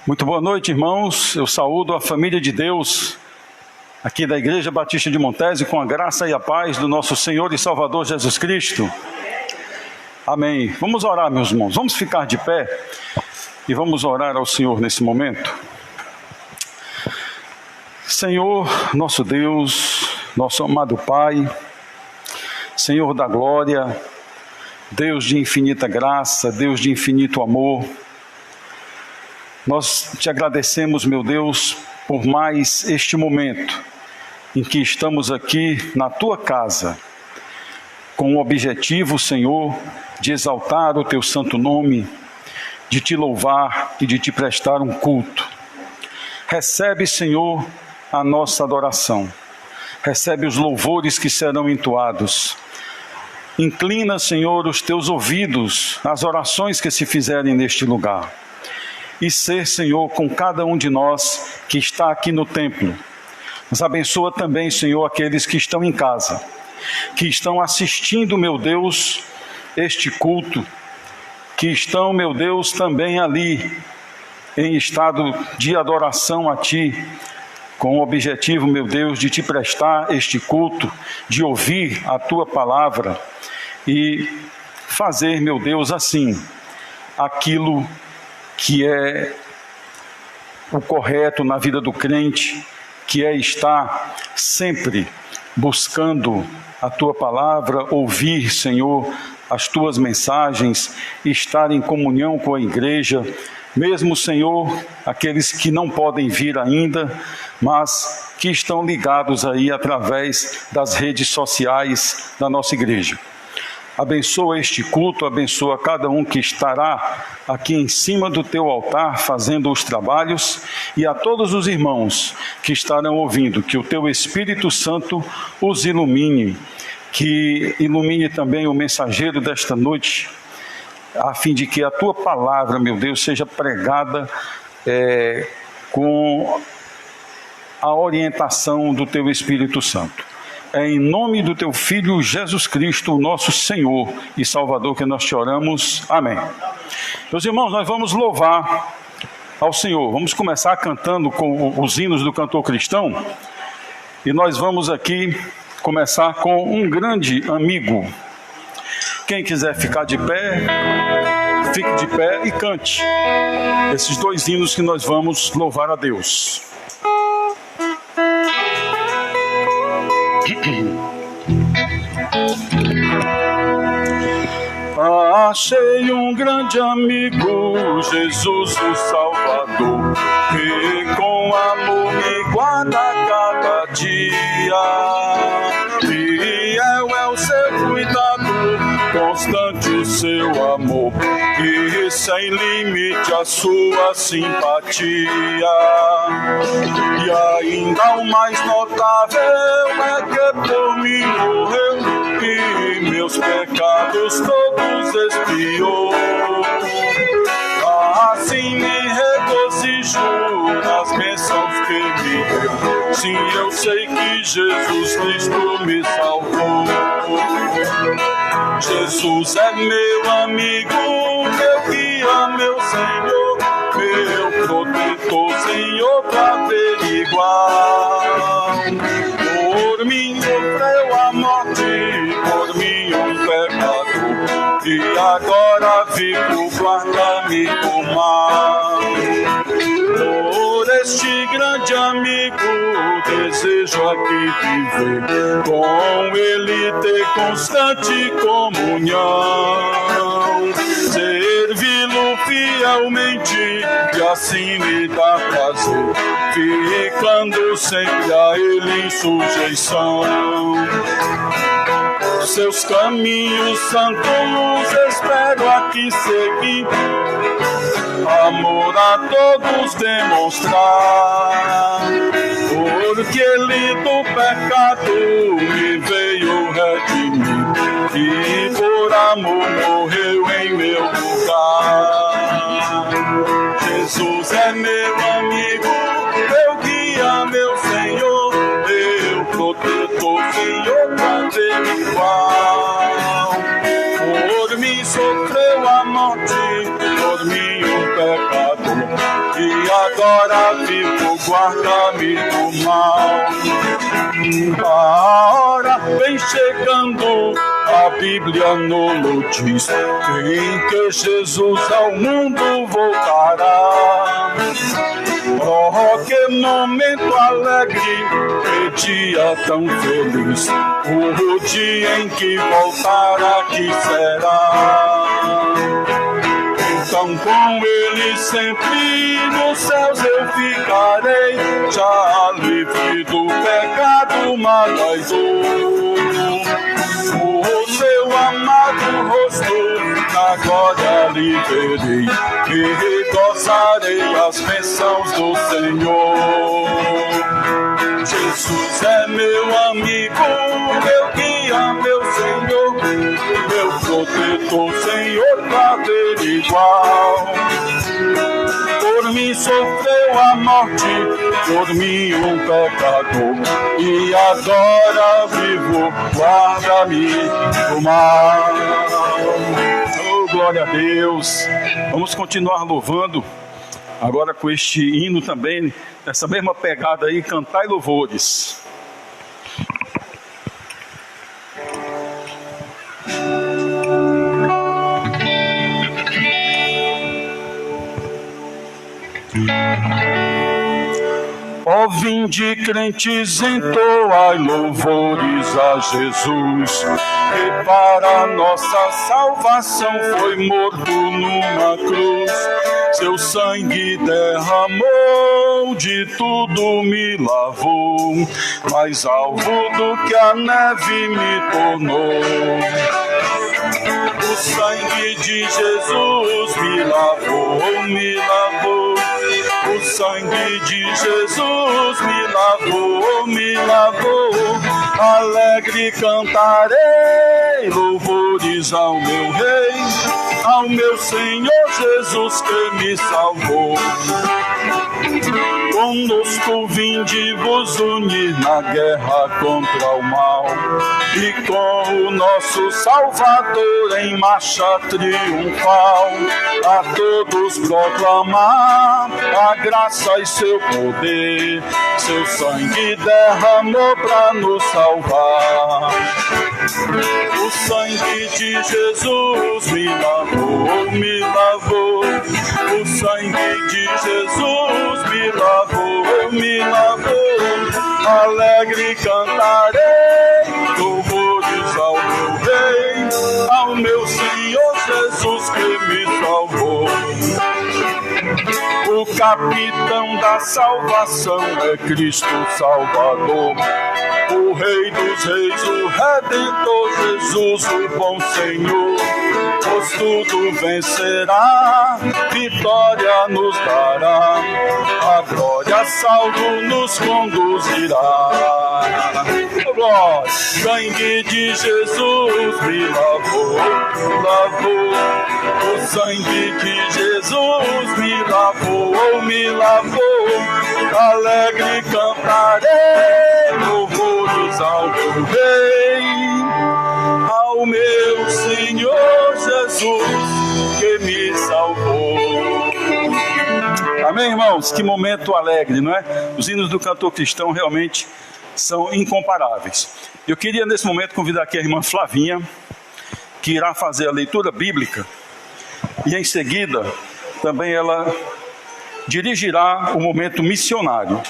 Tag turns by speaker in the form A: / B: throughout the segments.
A: Muito boa noite, irmãos. Eu saúdo a família de Deus aqui da Igreja Batista de Montese com a graça e a paz do nosso Senhor e Salvador Jesus Cristo. Amém. Vamos orar, meus irmãos. Vamos ficar de pé e vamos orar ao Senhor nesse momento. Senhor, nosso Deus, nosso amado Pai, Senhor da glória, Deus de infinita graça, Deus de infinito amor, nós te agradecemos, meu Deus, por mais este momento em que estamos aqui na tua casa, com o objetivo, Senhor, de exaltar o teu santo nome, de te louvar e de te prestar um culto. Recebe, Senhor, a nossa adoração. Recebe os louvores que serão entoados. Inclina, Senhor, os teus ouvidos às orações que se fizerem neste lugar. E ser, Senhor, com cada um de nós que está aqui no templo. Nos abençoa também, Senhor, aqueles que estão em casa, que estão assistindo, meu Deus, este culto, que estão, meu Deus, também ali em estado de adoração a Ti, com o objetivo, meu Deus, de Te prestar este culto, de ouvir a Tua palavra e fazer, meu Deus, assim, aquilo que é o correto na vida do crente, que é estar sempre buscando a Tua palavra, ouvir, Senhor, as Tuas mensagens, estar em comunhão com a igreja, mesmo, Senhor, aqueles que não podem vir ainda, mas que estão ligados aí através das redes sociais da nossa igreja. Abençoa este culto, abençoa cada um que estará aqui em cima do teu altar fazendo os trabalhos e a todos os irmãos que estarão ouvindo, que o teu Espírito Santo os ilumine, que ilumine também o mensageiro desta noite, a fim de que a tua palavra, meu Deus, seja pregada com a orientação do teu Espírito Santo. É em nome do teu Filho Jesus Cristo, nosso Senhor e Salvador, que nós te oramos. Amém. Meus irmãos, nós vamos louvar ao Senhor. Vamos começar cantando com os hinos do cantor cristão. E nós vamos aqui começar com um grande amigo. Quem quiser ficar de pé, fique de pé e cante esses dois hinos que nós vamos louvar a Deus. Achei um grande amigo, Jesus o Salvador, que com amor me guarda cada dia. Fiel é o seu cuidado, constante o seu amor, e sem limite a sua simpatia. E ainda o mais notável é que por mim morreu e meus pecados todos expiou. Assim me regozijo nas bênçãos que me deu. Sim, eu sei que Jesus Cristo me salvou. Jesus é meu amigo, meu guia, meu Senhor, meu protetor, sem outro averiguar. Por mim sofreu a morte, por mim um pecador, e agora vivo, guarda-me do mal. Por este grande amigo desejo aqui viver, com ele ter constante comunhão, servi-lo fielmente e assim me dá prazer, ficando sempre a ele em sujeição. Seus caminhos santos espero aqui seguir, amor a todos demonstrar, porque ele do pecado me veio redimir e por amor morreu em meu lugar. Jesus é meu amigo, meu guia, meu Senhor, meu protetor, Senhor, pra ver igual. Por mim sofreu a morte, por mim um pecador, e agora vivo, guarda-me do mal. A hora vem chegando, a Bíblia nos diz, em que Jesus ao mundo voltará. Oh, que momento alegre, que dia tão feliz, o dia em que voltará, que será. Então com ele sempre nos céus eu ficarei, já livre do pecado, mágoa e dor. O seu amado rosto na glória lhe verei, e gozarei as bênçãos do Senhor. Jesus é meu amigo, meu guia, meu Senhor, meu protetor, Senhor, pra ver igual. Por mim sofreu a morte, por mim um pecador, e agora vivo, guarda-me do mal. Oh, glória a Deus. Vamos continuar louvando, agora com este hino também, nessa mesma pegada aí, cantai louvores. Ó, vinde crentes, entoai louvores a Jesus, que para nossa salvação foi morto numa cruz. Seu sangue derramou, de tudo me lavou, mais alvo do que a neve me tornou. O sangue de Jesus me lavou, me lavou. O sangue de Jesus me lavou, me lavou. Alegre cantarei louvores ao meu Rei, ao meu Senhor Jesus que me salvou. Conosco vinde vos unir na guerra contra o mal, e com o nosso Salvador em marcha triunfal, a todos proclamar a graça e seu poder. Seu sangue derramou para nos salvar. O sangue de Jesus me lavou, me lavou. O sangue de Jesus me lavou, me lavou. Alegre cantarei louvores ao meu Rei, ao meu Senhor Jesus que me salvou. O capitão da salvação é Cristo Salvador, o Rei dos Reis, o Redentor Jesus, o bom Senhor. Pois tudo vencerá, vitória nos dará, a glória salvo nos conduzirá. Glória, sangue de Jesus me lavou, lavou. O sangue de Jesus me lavou, me lavou. Alegre cantarei louvores ao meu Rei, ao meu Senhor Jesus que me salvou. Amém, irmãos? Que momento alegre, não é? Os hinos do cantor cristão realmente são incomparáveis. Eu queria nesse momento convidar aqui a irmã Flavinha, que irá fazer a leitura bíblica, e em seguida também ela dirigirá o momento missionário.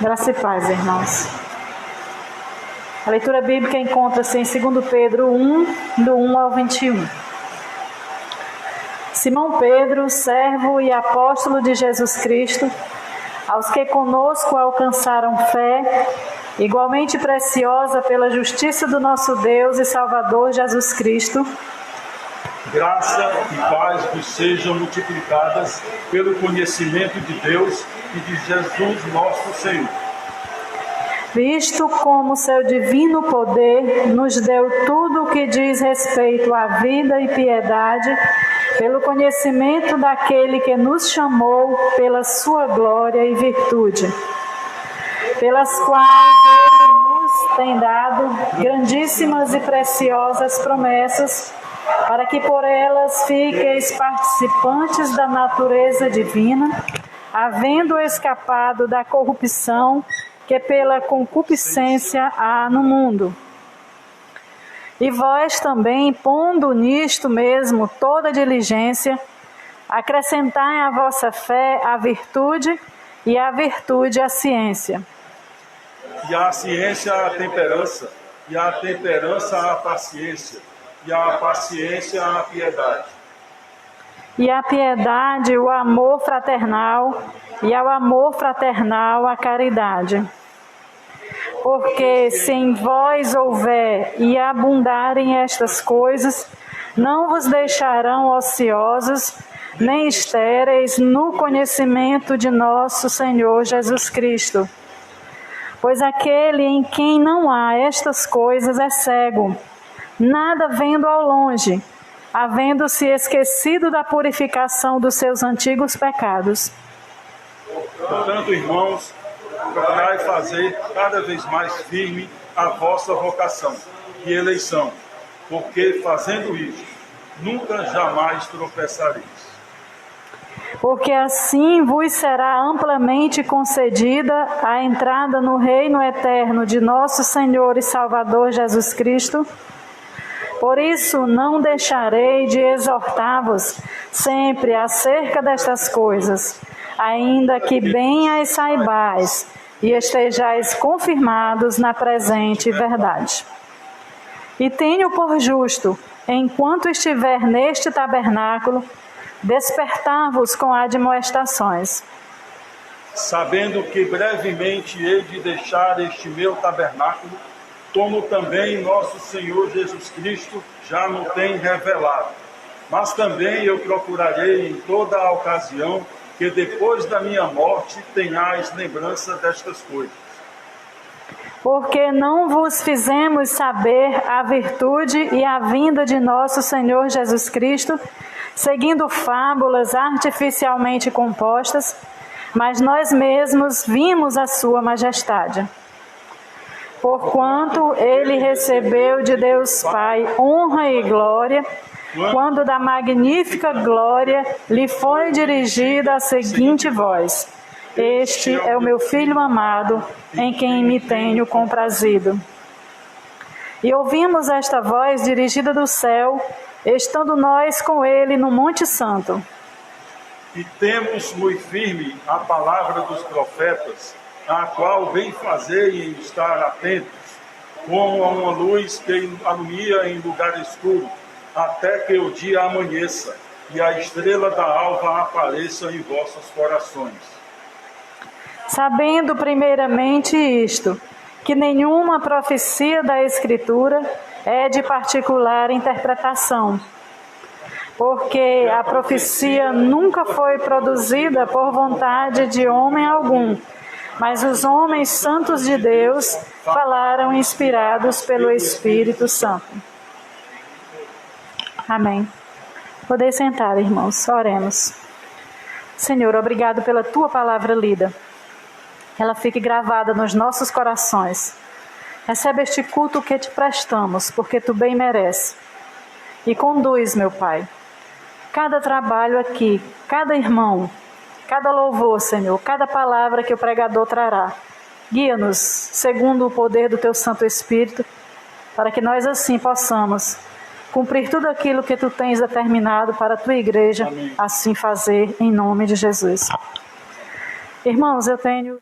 B: Graça e paz, irmãos. A leitura bíblica encontra-se em 2 Pedro 1, do 1 ao 21. Simão Pedro, servo e apóstolo de Jesus Cristo, aos que conosco alcançaram fé, igualmente preciosa pela justiça do nosso Deus e Salvador Jesus Cristo,
A: graça e paz vos sejam multiplicadas pelo conhecimento de Deus e de Jesus nosso Senhor.
B: visto como seu divino poder nos deu tudo o que diz respeito à vida e piedade, pelo conhecimento daquele que nos chamou pela sua glória e virtude, pelas quais ele nos tem dado grandíssimas e preciosas promessas, para que por elas fiqueis participantes da natureza divina, havendo escapado da corrupção que pela concupiscência há no mundo. E vós também, pondo nisto mesmo toda diligência, acrescentai à vossa fé a virtude, e à virtude a ciência.
A: E a ciência a temperança, e a temperança a paciência, e a paciência a piedade.
B: E a piedade o amor fraternal, e ao amor fraternal a caridade. Porque se em vós houver e abundarem estas coisas, não vos deixarão ociosos, nem estéreis no conhecimento de nosso Senhor Jesus Cristo. Pois aquele em quem não há estas coisas é cego, nada vendo ao longe, havendo-se esquecido da purificação dos seus antigos pecados.
A: Portanto, irmãos, procurai fazer cada vez mais firme a vossa vocação e eleição, porque fazendo isso, nunca jamais tropeçareis.
B: Porque assim vos será amplamente concedida a entrada no reino eterno de nosso Senhor e Salvador Jesus Cristo. Por isso não deixarei de exortar-vos sempre acerca destas coisas, ainda que bem as saibais e estejais confirmados na presente verdade. E tenho por justo, enquanto estiver neste tabernáculo, despertar-vos com admoestações.
A: Sabendo que brevemente hei de deixar este meu tabernáculo, como também nosso Senhor Jesus Cristo já no tem revelado. Mas também eu procurarei em toda a ocasião que depois da minha morte tenhais lembrança destas coisas.
B: Porque não vos fizemos saber a virtude e a vinda de nosso Senhor Jesus Cristo, seguindo fábulas artificialmente compostas, mas nós mesmos vimos a sua majestade. Porquanto ele recebeu de Deus Pai honra e glória, quando da magnífica glória lhe foi dirigida a seguinte voz: Este é o meu Filho amado, em quem me tenho comprazido. E ouvimos esta voz dirigida do céu, estando nós com ele no Monte Santo.
A: E temos muito firme a palavra dos profetas, a qual bem fazei em estar atentos, como a uma luz que alumia em lugar escuro, até que o dia amanheça e a estrela da alva apareça em vossos corações.
B: Sabendo primeiramente isto, que nenhuma profecia da Escritura é de particular interpretação, porque a profecia nunca foi produzida por vontade de homem algum, mas os homens santos de Deus falaram inspirados pelo Espírito Santo. Amém. Podeis sentar, irmãos, oremos. Senhor, obrigado pela tua palavra lida. Ela fique gravada nos nossos corações. Recebe este culto que te prestamos, porque tu bem mereces. E conduz, meu Pai, cada trabalho aqui, cada irmão, cada louvor, Senhor, cada palavra que o pregador trará. Guia-nos segundo o poder do teu Santo Espírito, para que nós assim possamos cumprir tudo aquilo que tu tens determinado para a tua igreja. Amém. Assim fazer, em nome de Jesus. Irmãos, eu tenho...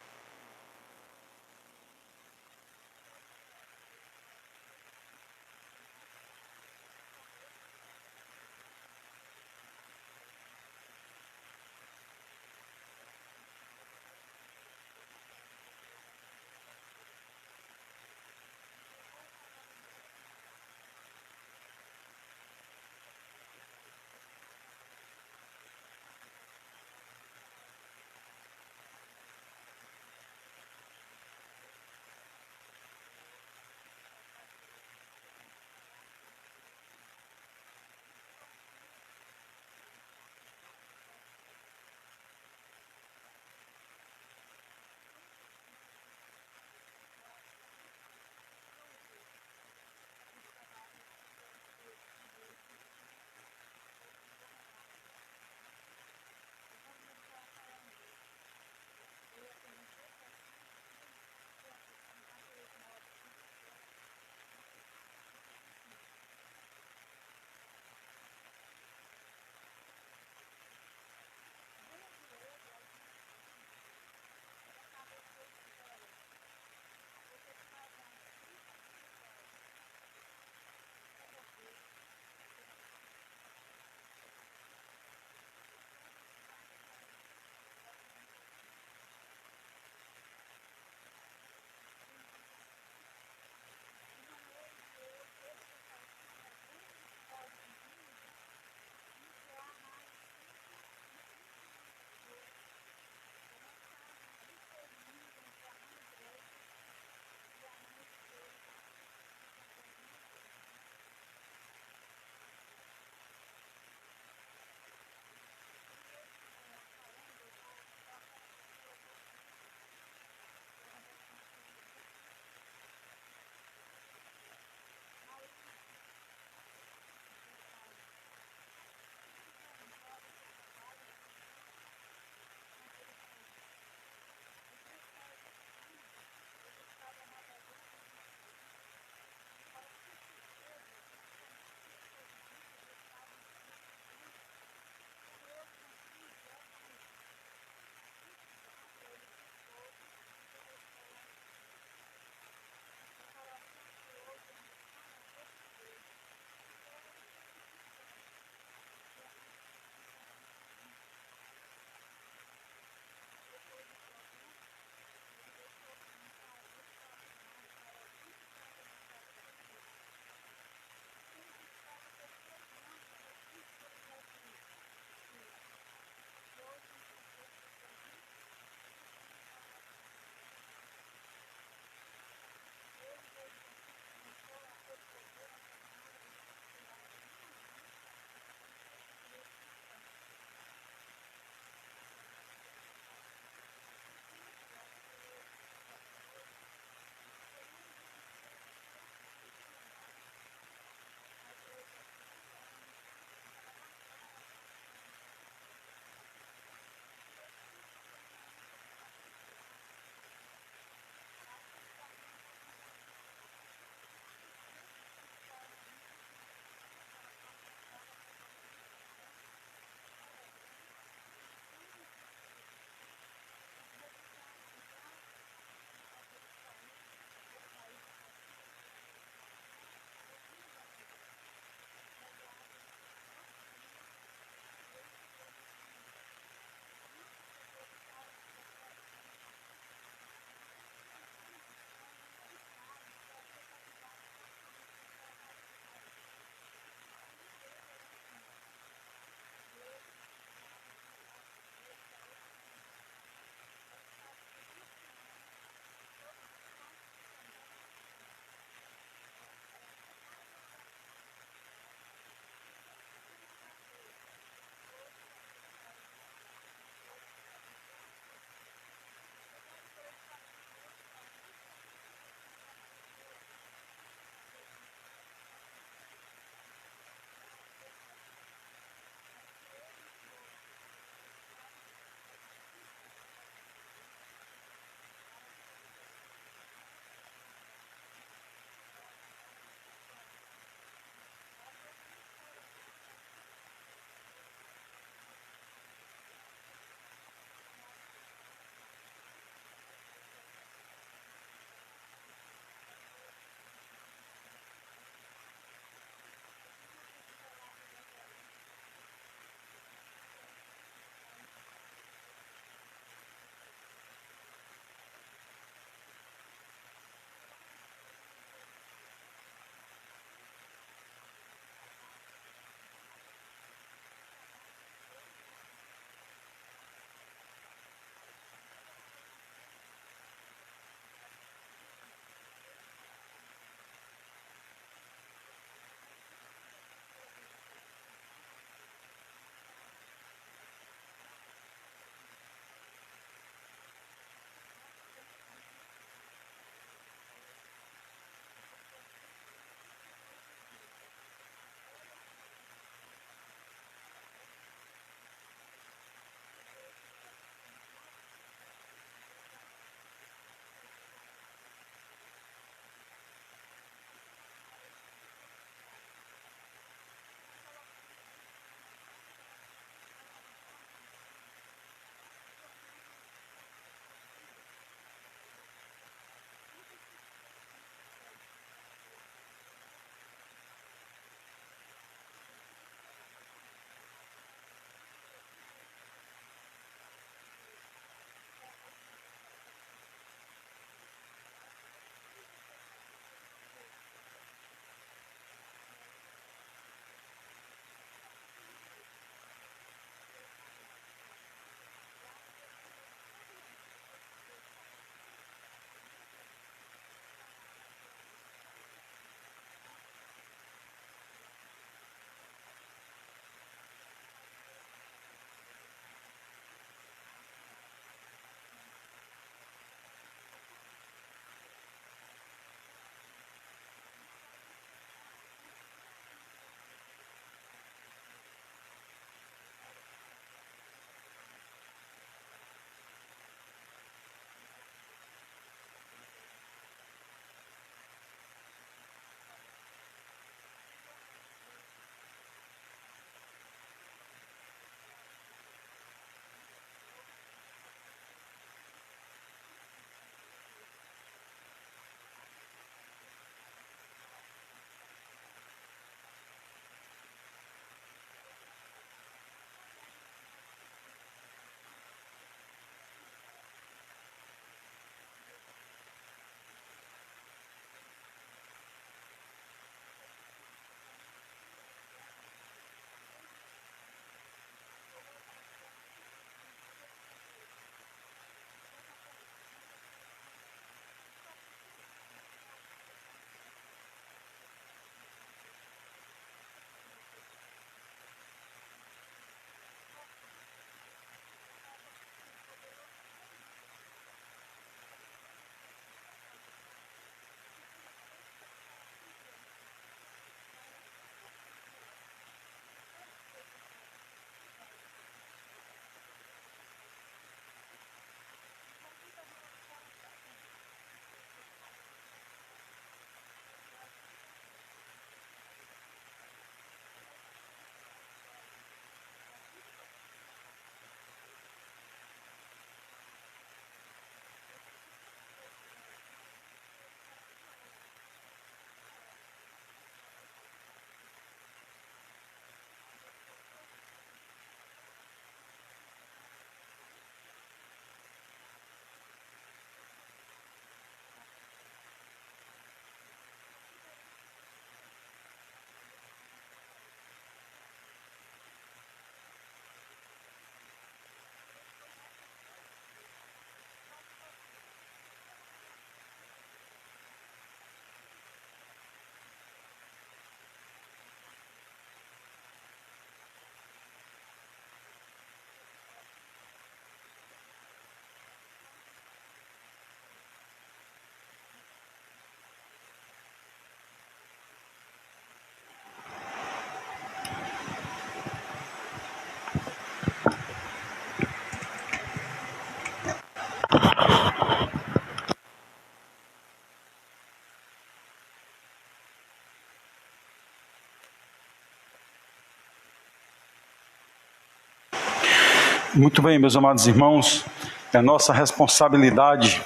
A: Muito bem, meus amados irmãos, é nossa responsabilidade,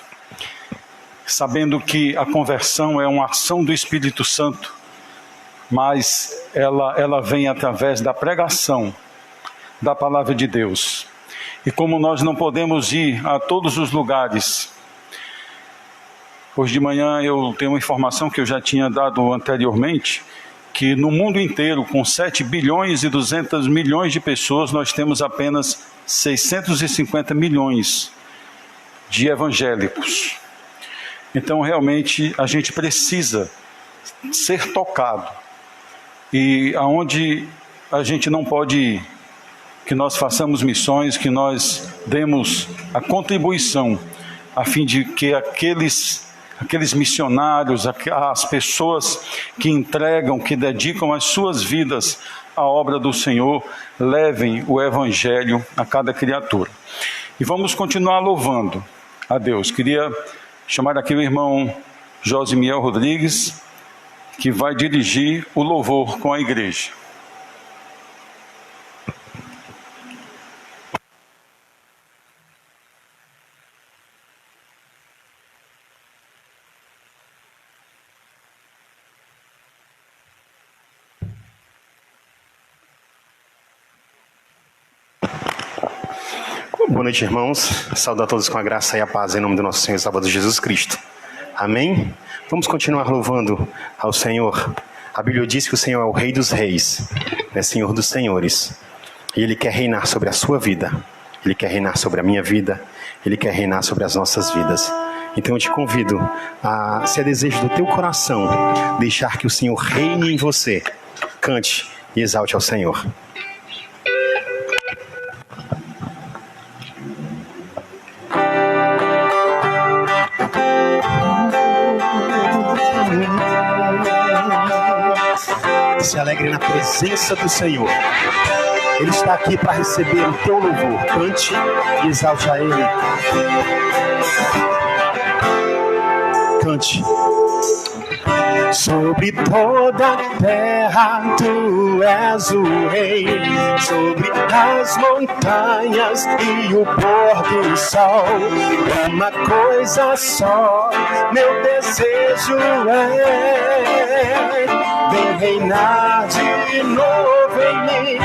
A: sabendo que a conversão é uma ação do Espírito Santo, mas ela vem através da pregação da palavra de Deus. E como nós não podemos ir a todos os lugares, hoje de manhã eu tenho uma informação que eu já tinha dado anteriormente, que no mundo inteiro, com 7 bilhões e 200 milhões de pessoas, nós temos apenas 650 milhões de evangélicos. Então, realmente, a gente precisa ser tocado. E aonde a gente não pode ir, que nós façamos missões, que nós demos a contribuição, a fim de que aqueles missionários, as pessoas que entregam, que dedicam as suas vidas à obra do Senhor, levem o Evangelho a cada criatura. E vamos continuar louvando a Deus. Queria chamar aqui o irmão Josimiel Rodrigues, que vai dirigir o louvor com a igreja.
C: Boa noite, irmãos. Saúdo a todos com a graça e a paz em nome do nosso Senhor e Salvador Jesus Cristo. Amém? Vamos continuar louvando ao Senhor. A Bíblia diz que o Senhor é o Rei dos Reis, é Senhor dos Senhores. E Ele quer reinar sobre a sua vida. Ele quer reinar sobre a minha vida. Ele quer reinar sobre as nossas vidas. Então eu te convido a, se é desejo do teu coração, deixar que o Senhor reine em você. Cante e exalte ao Senhor. Se alegre na presença do Senhor. Ele está aqui para receber o teu louvor. Cante e exalte a Ele. Cante. Sobre toda a terra tu és o rei, sobre as montanhas e o pôr do sol. Uma coisa só, meu desejo é: vem reinar de novo em mim,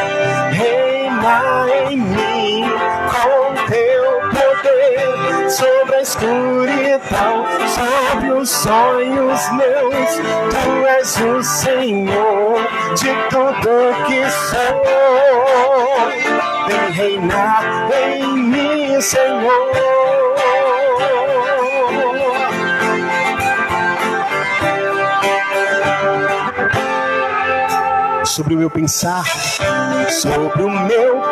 C: reinar em mim com teu poder sobre a escuridão, sobre os sonhos meus. Tu és o Senhor de tudo que sou. Vem reinar em mim, Senhor. Sobre o meu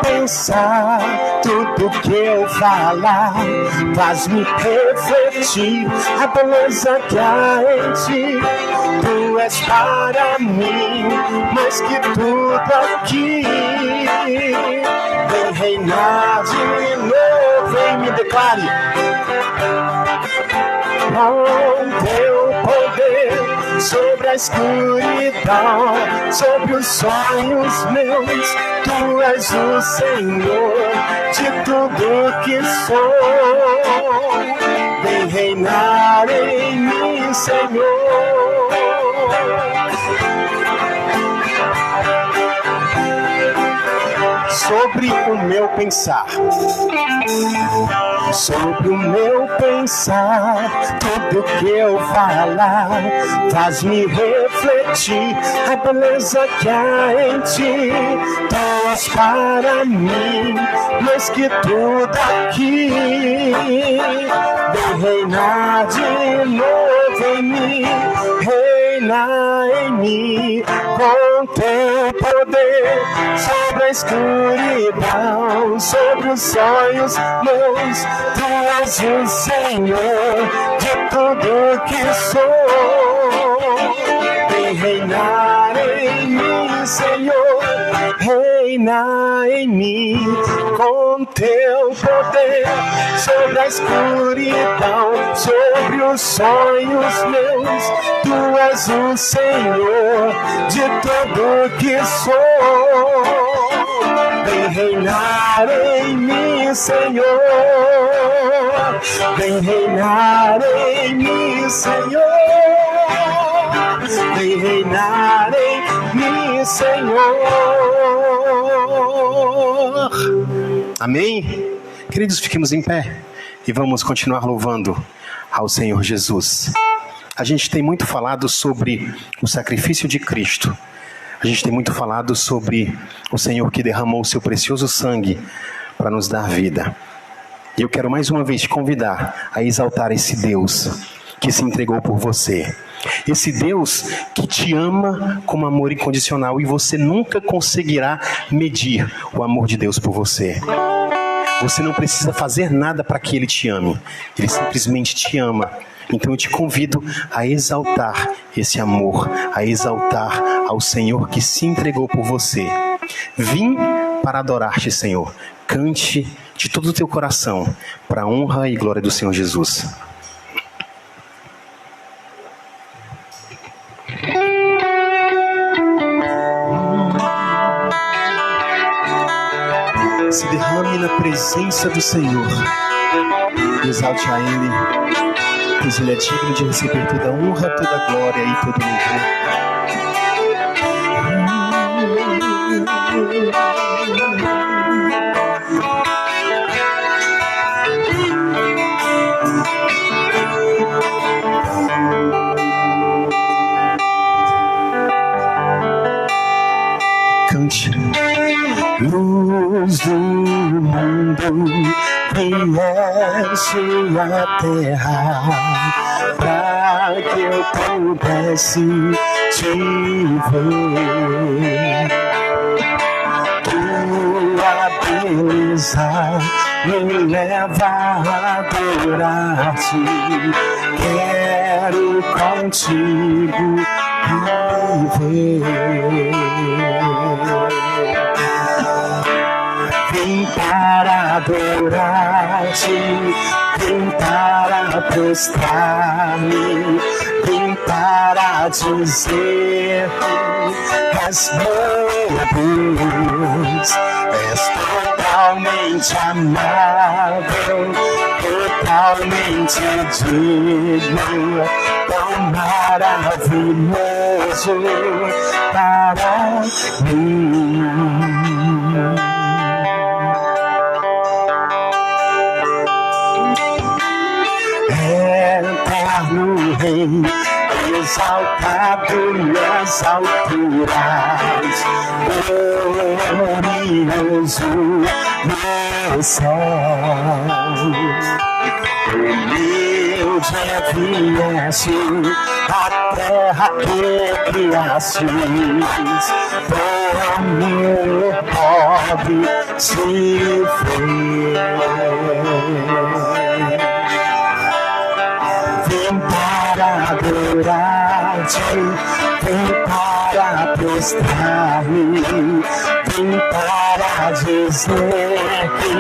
C: pensar, tudo que eu falar faz-me refletir a beleza que há em ti. Tu és para mim mais que tudo aqui. Vem reinar de novo em mim, declare. Com teu poder sobre a escuridão, sobre os sonhos meus, tu és o Senhor de tudo que sou. Vem reinar em mim, Senhor. Sobre o meu pensar, tudo que eu falar faz-me refletir a beleza que há em ti. Tu és para mim mais que tudo aqui. Vem reinar de novo em mim, reinar em mim com teu poder sobre a escuridão, sobre os sonhos meus. Tu és o Senhor de tudo que sou. Vem reinar em mim, Senhor, reinar em mim com teu poder sobre a escuridão, sobre os sonhos meus. Tu és o Senhor de tudo que sou. Vem reinar em mim, Senhor. Vem reinar em mim, Senhor. Vem reinar em mim, Senhor. Amém? Queridos, fiquemos em pé e vamos continuar louvando ao Senhor Jesus. A gente tem muito falado sobre o sacrifício de Cristo. A gente tem muito falado sobre o Senhor que derramou o seu precioso sangue para nos dar vida. E eu quero mais uma vez te convidar a exaltar esse Deus que se entregou por você. Esse Deus que te ama com amor incondicional e você nunca conseguirá medir o amor de Deus por você. Você não precisa fazer nada para que Ele te ame. Ele simplesmente te ama. Então eu te convido a exaltar esse amor, a exaltar ao Senhor que se entregou por você. Vim para adorar-te, Senhor. Cante de todo o teu coração para a honra e glória do Senhor Jesus. Se derrame na presença do Senhor. Exalte a Ele, pois Ele é digno de receber toda a honra, toda a glória e todo o louvor. Cante. Luz do mundo, viesse à terra, para que eu pudesse te ver. Tua beleza me leva a adorar-te. Quero contigo viver. Vim para adorar-te, vim para prostrar-me, vim para dizer que és meu Deus, és totalmente amável, totalmente digno, tão maravilhoso para mim. Eterno Rei, exaltado nas alturas, glorioso no céu. Humilde viesse a terra que criastes, por amor pobre se fez. Vim para adorar-te, vim para prostrar-me, vim para dizer que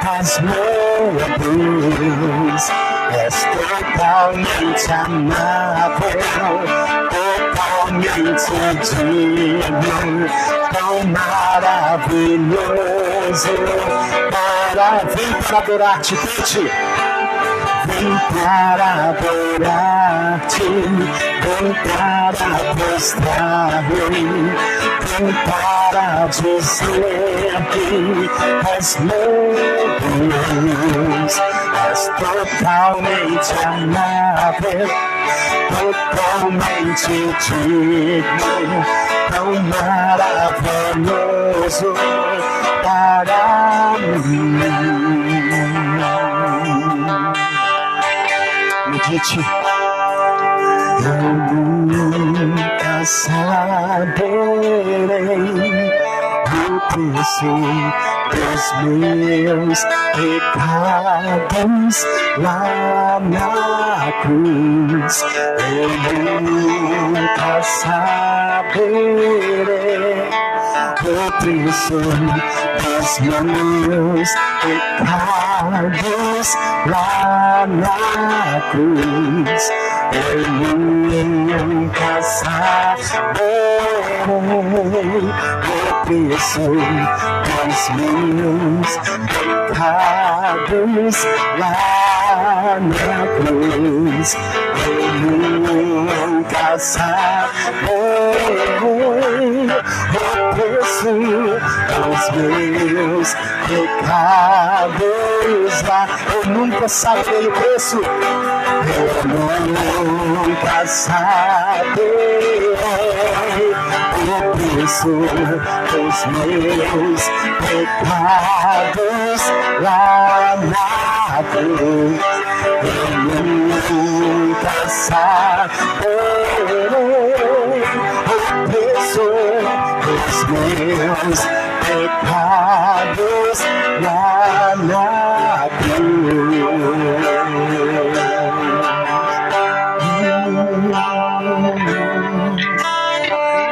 C: és meu Deus, és totalmente amável, totalmente digno, tão maravilhoso para vir para adorar-te, Pete. Vim para adorar-te, vim para prostrar-me, vim para dizer que és meu Deus, és totalmente amável, totalmente digno, tão maravilhoso para mim. Medite. Eu nunca saberei o preço dos meus pecados lá na cruz. Eu nunca saberei o preço dos meus pecados lá na cruz. Eu nunca saberei preço dos meus pecados lá na cruz. Eu nunca saberei o preço dos meus pecados lá. Eu nunca saberei o preço. Eu nunca saberei o preço dos meus pecados lá na cruz. Eu nunca saberei o preço dos meus pecados lá na cruz.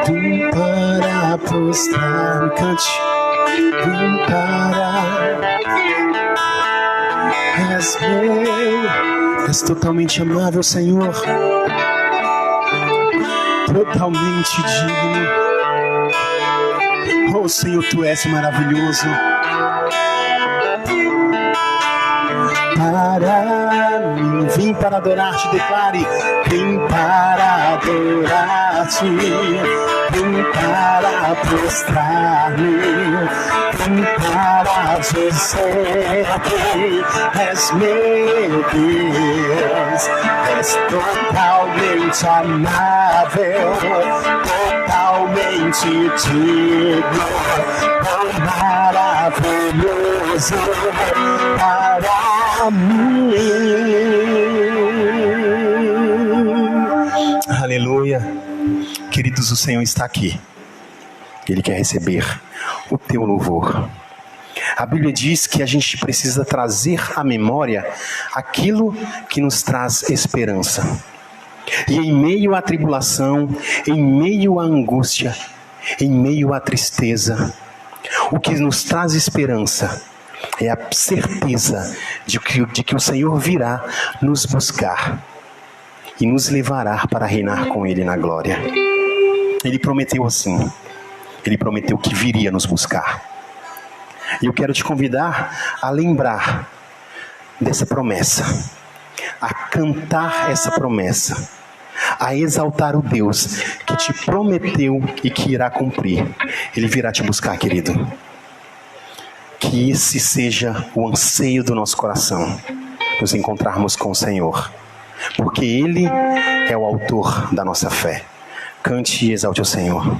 C: Vim para prostrar-me, cante. Vim para. És meu, és totalmente amável, Senhor. Totalmente digno. Oh, Senhor, Tu és maravilhoso. Para mim, vim para adorar-te, declare. Vim para adorar-te, vim para prostrar-me, vim para dizer que és meu Deus, és totalmente amável, totalmente digno, tão maravilhoso para mim. Aleluia. Queridos, o Senhor está aqui. Ele quer receber o teu louvor. A Bíblia diz que a gente precisa trazer à memória aquilo que nos traz esperança. E em meio à tribulação, em meio à angústia, em meio à tristeza, o que nos traz esperança é a certeza de que o Senhor virá nos buscar e nos levará para reinar com Ele na glória. Ele prometeu assim, Ele prometeu que viria nos buscar. E eu quero te convidar a lembrar dessa promessa, a cantar essa promessa, a exaltar o Deus que te prometeu e que irá cumprir. Ele virá te buscar, querido. Que esse seja o anseio do nosso coração, nos encontrarmos com o Senhor, porque Ele é o autor da nossa fé. Cante e exalte o Senhor.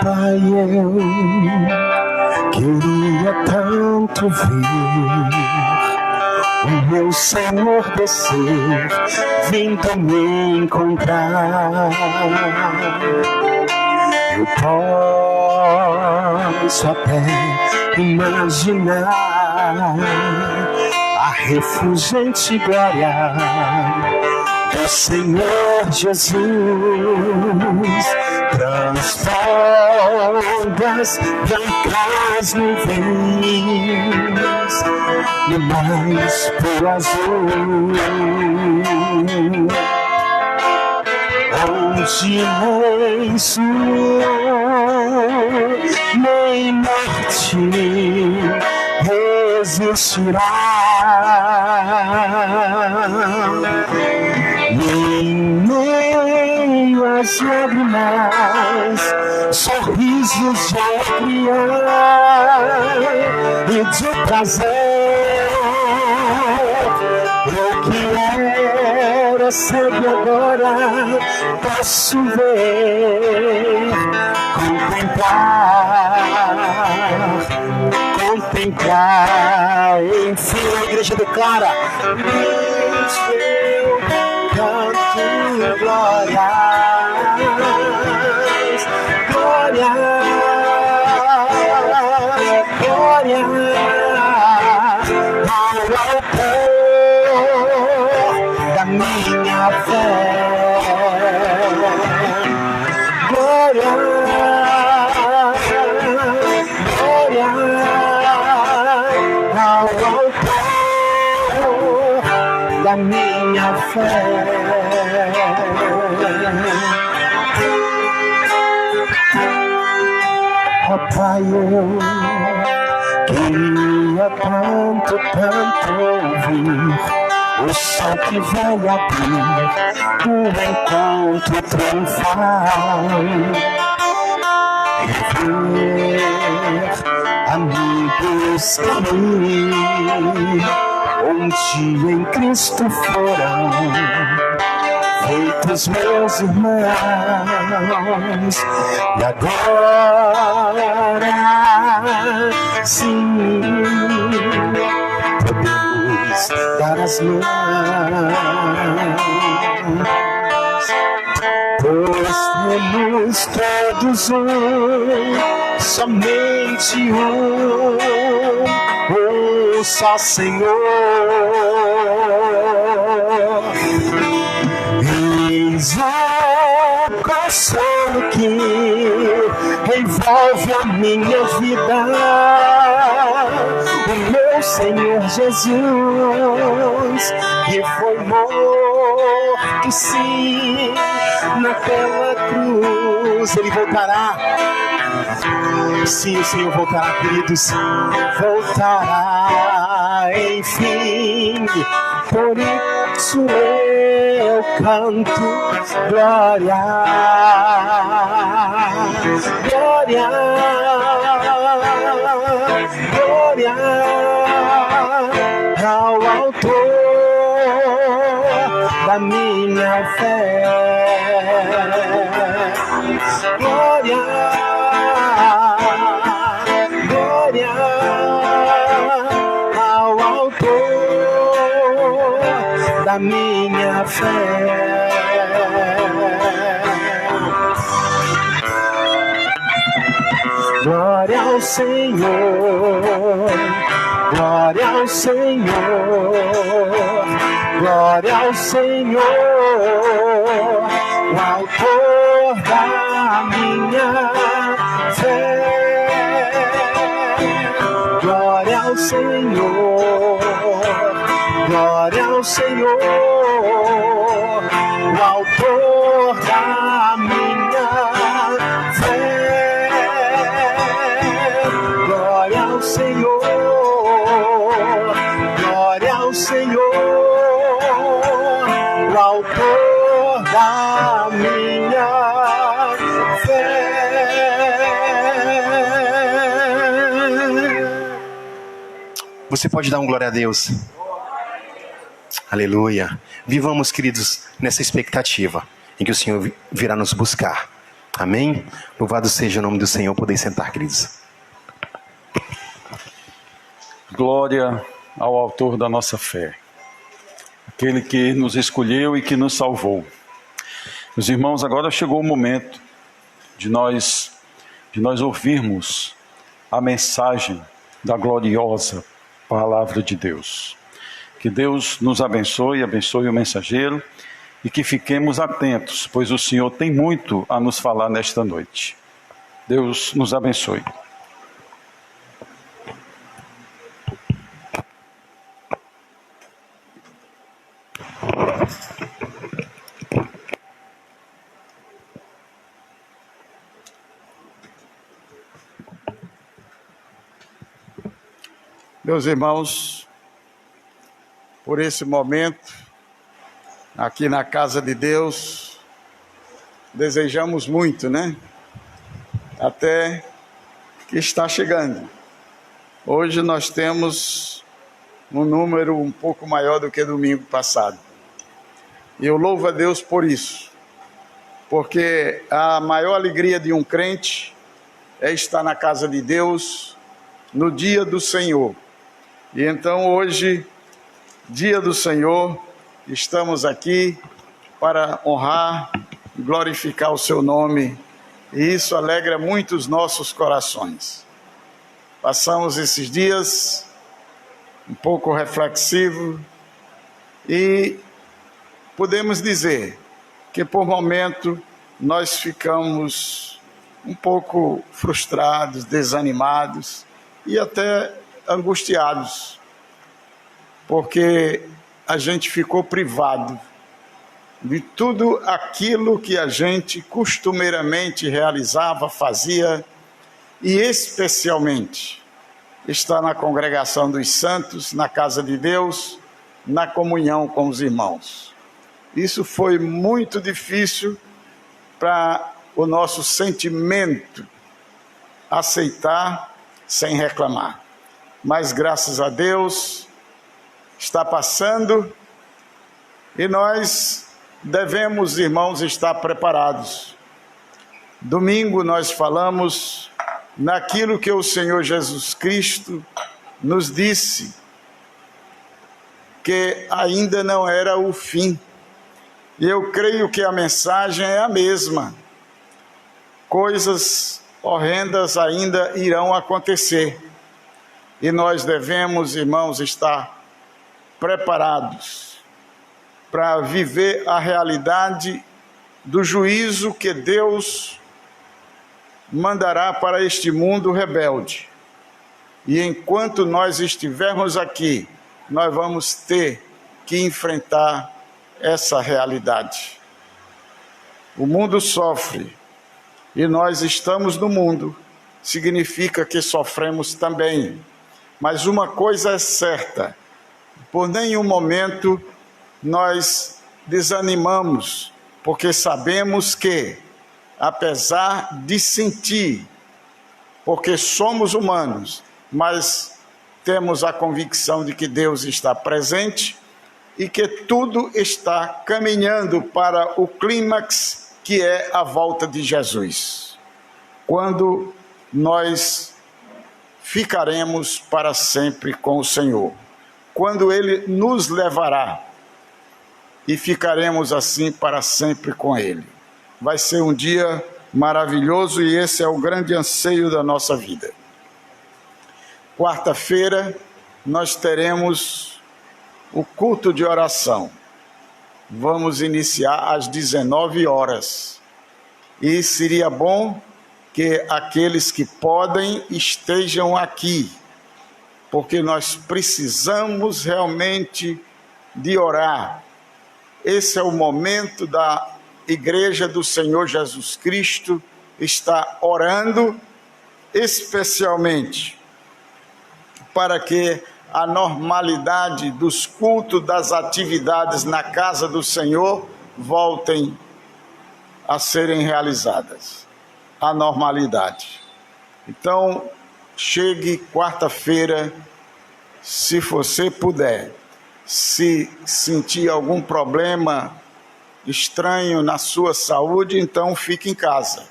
C: Pai, eu queria tanto ver o meu Senhor descer, vindo me encontrar. Eu posso até imaginar a refulgente glória do Senhor Jesus, transforma as brancas nuvens no mais puro azul, onde nem suor nem morte resistirá, nem as lágrimas, sorrisos de alegria e de prazer. Eu que era cego agora posso ver, contemplar, enfim, a igreja declara: eu canto glórias, glórias, glórias ao autor da minha fé. Glória, glória ao autor da minha fé. Ó Pai, eu queria tanto, tanto ouvir o sol que vai abrir o encontro triunfal, rever amigos que um dia em Cristo foram feitos meus irmãos, e agora sim podemos dar as mãos, pois temos todos somente um só Senhor. Eis o consolo que envolve a minha vida, o meu Senhor Jesus, que foi morto, sim, naquela cruz. Ele voltará. Sim, o Senhor voltará, queridos. Voltará, enfim. Por isso eu canto glória, glória, glória ao autor da minha fé. Glória, glória ao autor da minha fé. Glória ao Senhor, glória ao Senhor, glória ao Senhor, o autor da minha fé. Glória ao Senhor, glória ao Senhor, o autor da minha fé. Glória ao Senhor, glória ao Senhor, o autor da minha fé. Você pode dar um glória a Deus? Aleluia. Vivamos, queridos, nessa expectativa em que o Senhor virá nos buscar. Amém? Louvado seja o nome do Senhor. Podem sentar, queridos.
A: Glória ao autor da nossa fé, aquele que nos escolheu e que nos salvou. Meus irmãos, agora chegou o momento de nós ouvirmos a mensagem da gloriosa palavra de Deus. Que Deus nos abençoe, abençoe o mensageiro e que fiquemos atentos, pois o Senhor tem muito a nos falar nesta noite. Deus nos abençoe.
D: Meus irmãos, por esse momento, aqui na casa de Deus, desejamos muito, né? Até que está chegando. Hoje nós temos um número um pouco maior do que domingo passado. E eu louvo a Deus por isso, porque a maior alegria de um crente é estar na casa de Deus no dia do Senhor. E então hoje, dia do Senhor, estamos aqui para honrar e glorificar o seu nome, e isso alegra muito os nossos corações. Passamos esses dias um pouco reflexivos e podemos dizer que por momento nós ficamos um pouco frustrados, desanimados e até angustiados, porque a gente ficou privado de tudo aquilo que a gente costumeiramente realizava, fazia, e especialmente estar na congregação dos santos, na casa de Deus, na comunhão com os irmãos. Isso foi muito difícil para o nosso sentimento aceitar sem reclamar. Mas graças a Deus está passando e nós devemos, irmãos, estar preparados. Domingo nós falamos naquilo que o Senhor Jesus Cristo nos disse, que ainda não era o fim. E eu creio que a mensagem é a mesma. Coisas horrendas ainda irão acontecer. E nós devemos, irmãos, estar preparados para viver a realidade do juízo que Deus mandará para este mundo rebelde. E enquanto nós estivermos aqui, nós vamos ter que enfrentar essa realidade. O mundo sofre e nós estamos no mundo, significa que sofremos também. Mas uma coisa é certa, por nenhum momento nós desanimamos, porque sabemos que, apesar de sentir, porque somos humanos, mas temos a convicção de que Deus está presente e que tudo está caminhando para o clímax, que é a volta de Jesus, quando nós ficaremos para sempre com o Senhor, quando Ele nos levará e ficaremos assim para sempre com Ele. Vai ser um dia maravilhoso e esse é o grande anseio da nossa vida. Quarta-feira nós teremos o culto de oração. Vamos iniciar às 19 horas. E seria bom que aqueles que podem estejam aqui, porque nós precisamos realmente de orar. Esse é o momento da Igreja do Senhor Jesus Cristo estar orando, especialmente para que a normalidade dos cultos, das atividades na casa do Senhor voltem a serem realizadas. A normalidade. Então, chegue quarta-feira, se você puder. Se sentir algum problema estranho na sua saúde, então fique em casa.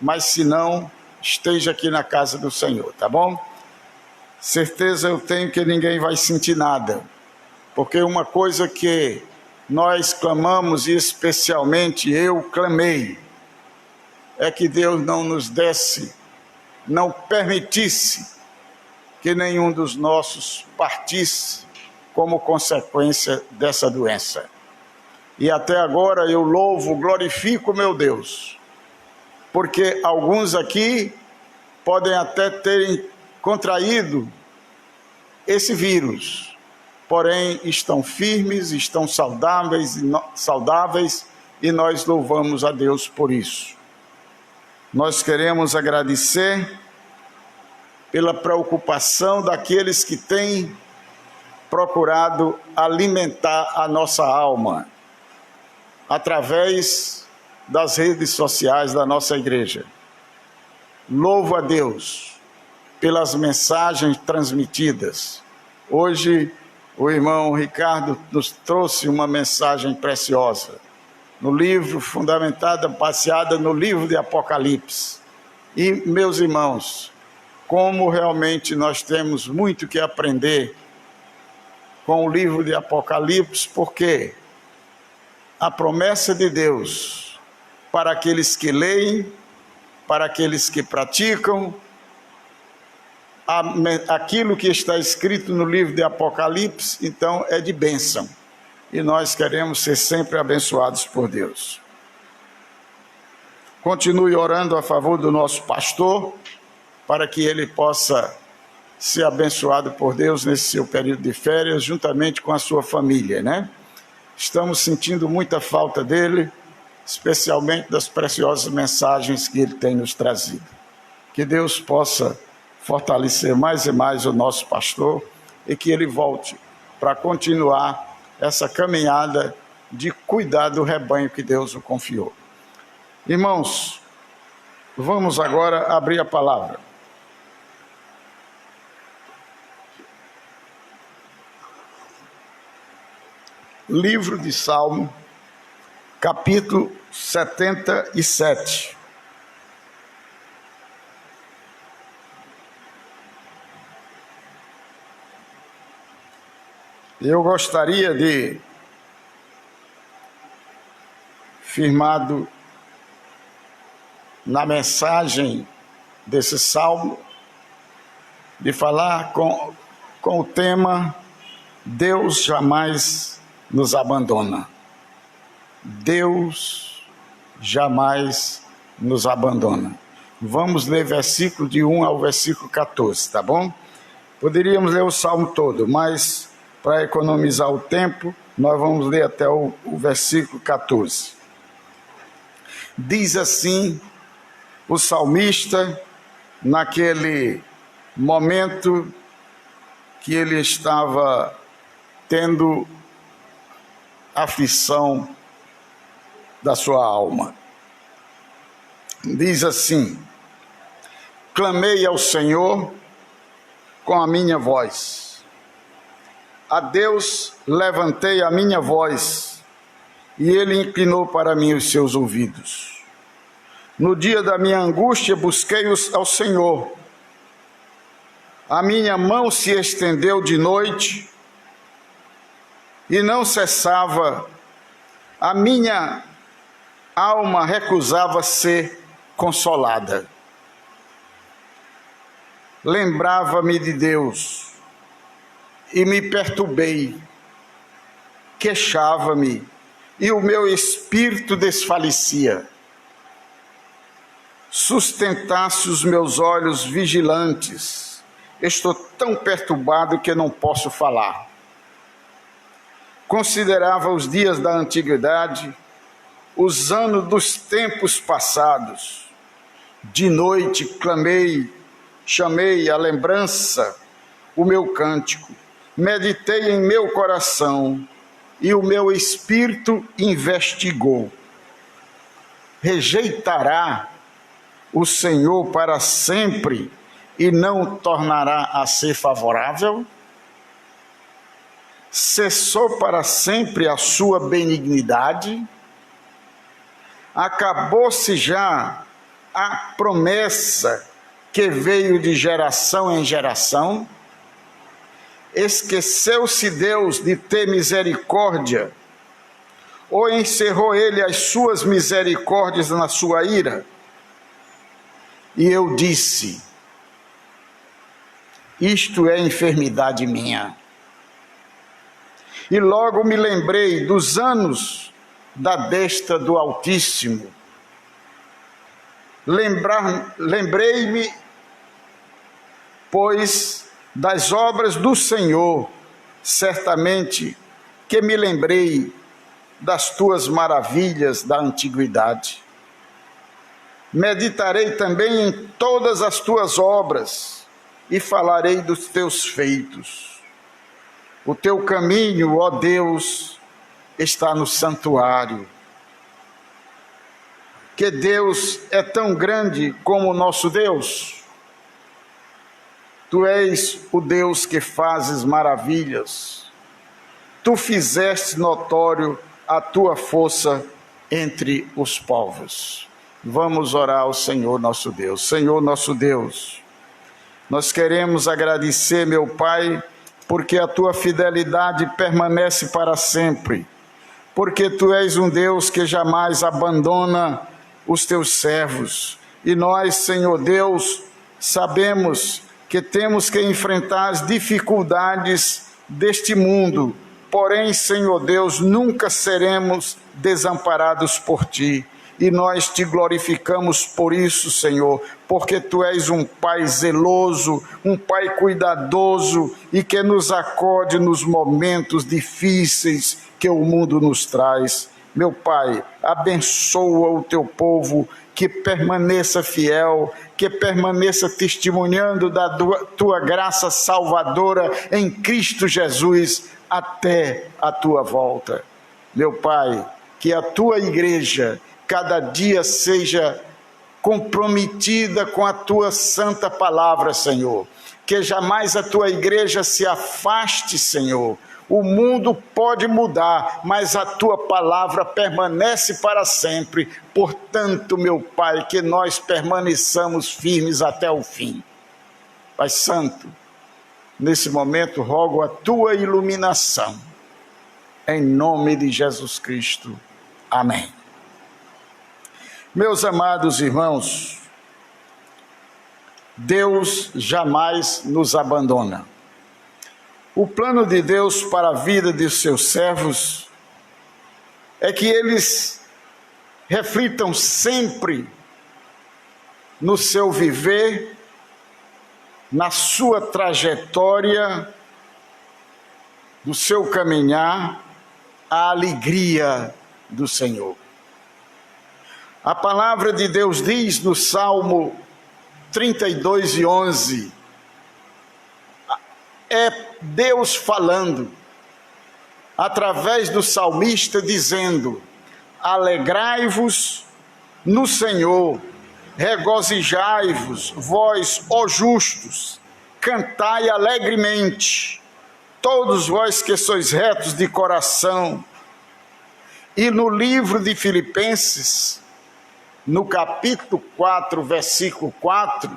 D: Mas se não, esteja aqui na casa do Senhor, tá bom? Certeza eu tenho que ninguém vai sentir nada. Porque uma coisa que nós clamamos, e especialmente eu clamei, é que Deus não nos desse, não permitisse que nenhum dos nossos partisse como consequência dessa doença. E até agora eu louvo, glorifico meu Deus, porque alguns aqui podem até terem contraído esse vírus, porém estão firmes, estão saudáveis e nós louvamos a Deus por isso. Nós queremos agradecer pela preocupação daqueles que têm procurado alimentar a nossa alma através das redes sociais da nossa igreja. Louvo a Deus pelas mensagens transmitidas. Hoje o irmão Ricardo nos trouxe uma mensagem preciosa no livro, fundamentada, baseada no livro de Apocalipse. E, meus irmãos, como realmente nós temos muito que aprender com o livro de Apocalipse, porque a promessa de Deus para aqueles que leem, para aqueles que praticam, aquilo que está escrito no livro de Apocalipse, então é de bênção. E nós queremos ser sempre abençoados por Deus. Continue orando a favor do nosso pastor, para que ele possa ser abençoado por Deus nesse seu período de férias, juntamente com a sua família, né? Estamos sentindo muita falta dele, especialmente das preciosas mensagens que ele tem nos trazido. Que Deus possa fortalecer mais e mais o nosso pastor e que ele volte para continuar essa caminhada de cuidar do rebanho que Deus o confiou. Irmãos, vamos agora abrir a palavra. Livro de Salmo, capítulo 77. Eu gostaria de, firmado na mensagem desse salmo, de falar com o tema Deus jamais nos abandona. Deus jamais nos abandona. Vamos ler versículo de 1 ao versículo 14, tá bom? Poderíamos ler o salmo todo, mas para economizar o tempo, nós vamos ler até o versículo 14. Diz assim o salmista, naquele momento que ele estava tendo aflição da sua alma. Diz assim: clamei ao Senhor com a minha voz. A Deus levantei a minha voz, e Ele inclinou para mim os seus ouvidos. No dia da minha angústia busquei ao Senhor. A minha mão se estendeu de noite, e não cessava. A minha alma recusava ser consolada. Lembrava-me de Deus e me perturbei, queixava-me e o meu espírito desfalecia. Sustentasse os meus olhos vigilantes, estou tão perturbado que não posso falar. Considerava os dias da antiguidade, os anos dos tempos passados. De noite clamei, chamei à lembrança o meu cântico, meditei em meu coração e o meu espírito investigou. Rejeitará o Senhor para sempre e não tornará a ser favorável? Cessou para sempre a sua benignidade? Acabou-se já a promessa que veio de geração em geração? Esqueceu-se Deus de ter misericórdia? Ou encerrou ele as suas misericórdias na sua ira? E eu disse: isto é enfermidade minha. E logo me lembrei dos anos da destra do Altíssimo. Lembrei-me, pois, das obras do Senhor, certamente que me lembrei das tuas maravilhas da antiguidade. Meditarei também em todas as tuas obras e falarei dos teus feitos. O teu caminho, ó Deus, está no santuário. Que Deus é tão grande como o nosso Deus. Tu és o Deus que fazes maravilhas. Tu fizeste notório a tua força entre os povos. Vamos orar ao Senhor nosso Deus. Senhor nosso Deus, nós queremos agradecer, meu Pai, porque a Tua fidelidade permanece para sempre, porque Tu és um Deus que jamais abandona os Teus servos. E nós, Senhor Deus, sabemos que temos que enfrentar as dificuldades deste mundo, porém, Senhor Deus, nunca seremos desamparados por Ti. E nós Te glorificamos por isso, Senhor, porque Tu és um Pai zeloso, um Pai cuidadoso e que nos acode nos momentos difíceis que o mundo nos traz. Meu Pai, abençoa o Teu povo, que permaneça fiel, que permaneça testemunhando da Tua graça salvadora em Cristo Jesus até a Tua volta. Meu Pai, que a Tua igreja cada dia seja comprometida com a Tua santa palavra, Senhor. Que jamais a Tua igreja se afaste, Senhor. O mundo pode mudar, mas a Tua palavra permanece para sempre. Portanto, meu Pai, que nós permaneçamos firmes até o fim. Pai Santo, nesse momento rogo a Tua iluminação. Em nome de Jesus Cristo. Amém. Meus amados irmãos, Deus jamais nos abandona. O plano de Deus para a vida de seus servos é que eles reflitam sempre no seu viver, na sua trajetória, no seu caminhar, a alegria do Senhor. A palavra de Deus diz no Salmo 32:11, é Deus falando, através do salmista, dizendo: alegrai-vos no Senhor, regozijai-vos, vós, ó justos, cantai alegremente, todos vós que sois retos de coração. E no livro de Filipenses, no capítulo 4, versículo 4,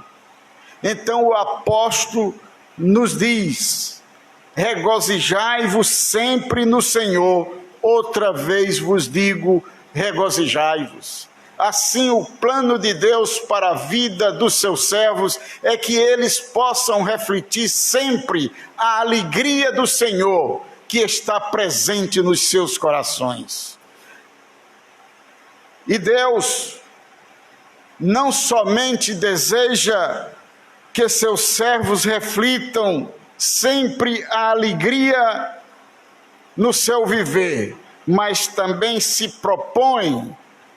D: então o apóstolo nos diz: regozijai-vos sempre no Senhor, outra vez vos digo, regozijai-vos. Assim, o plano de Deus para a vida dos seus servos é que eles possam refletir sempre a alegria do Senhor que está presente nos seus corações. E Deus não somente deseja que seus servos reflitam sempre a alegria no seu viver, mas também se propõe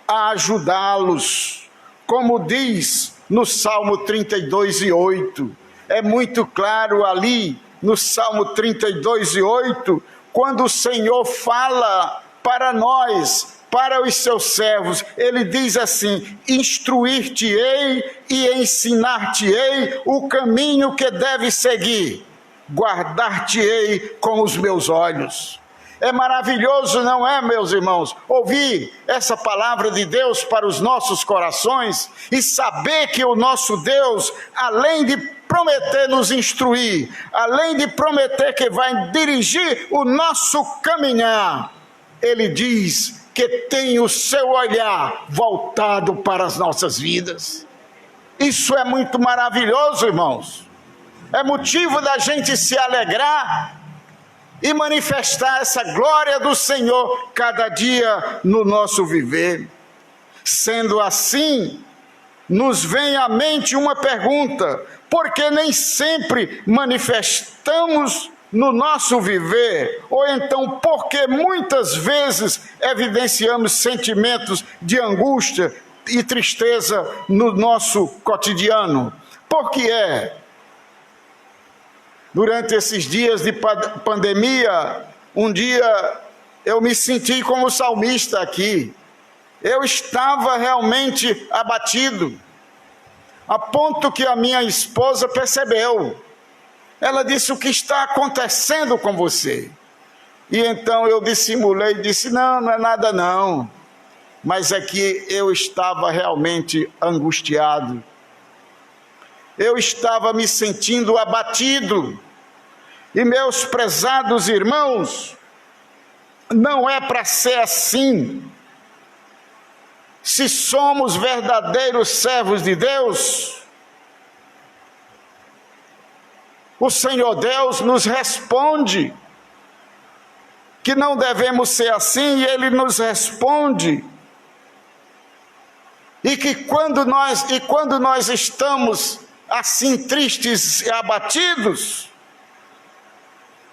D: a ajudá-los, como diz no Salmo 32:8. É muito claro ali no Salmo 32:8, quando o Senhor fala para nós, para os seus servos, ele diz assim: instruir-te-ei e ensinar-te-ei o caminho que deves seguir, guardar-te-ei com os meus olhos. É maravilhoso, não é, meus irmãos, ouvir essa palavra de Deus para os nossos corações e saber que o nosso Deus, além de prometer nos instruir, além de prometer que vai dirigir o nosso caminhar, ele diz que tem o seu olhar voltado para as nossas vidas. Isso é muito maravilhoso, irmãos. É motivo da gente se alegrar e manifestar essa glória do Senhor cada dia no nosso viver. Sendo assim, nos vem à mente uma pergunta: por que nem sempre manifestamos no nosso viver? Ou então, porque muitas vezes evidenciamos sentimentos de angústia e tristeza no nosso cotidiano? Por que é? Durante esses dias de pandemia, um dia eu me senti como salmista aqui. Eu estava realmente abatido, a ponto que a minha esposa percebeu. Ela disse: o que está acontecendo com você? E então eu dissimulei e disse: não é nada não. mas é que eu estava realmente angustiado. Eu estava me sentindo abatido. E meus prezados irmãos, não é para ser assim. Se somos verdadeiros servos de Deus, o Senhor Deus nos responde que não devemos ser assim, e Ele nos responde. E que quando nós estamos assim tristes e abatidos,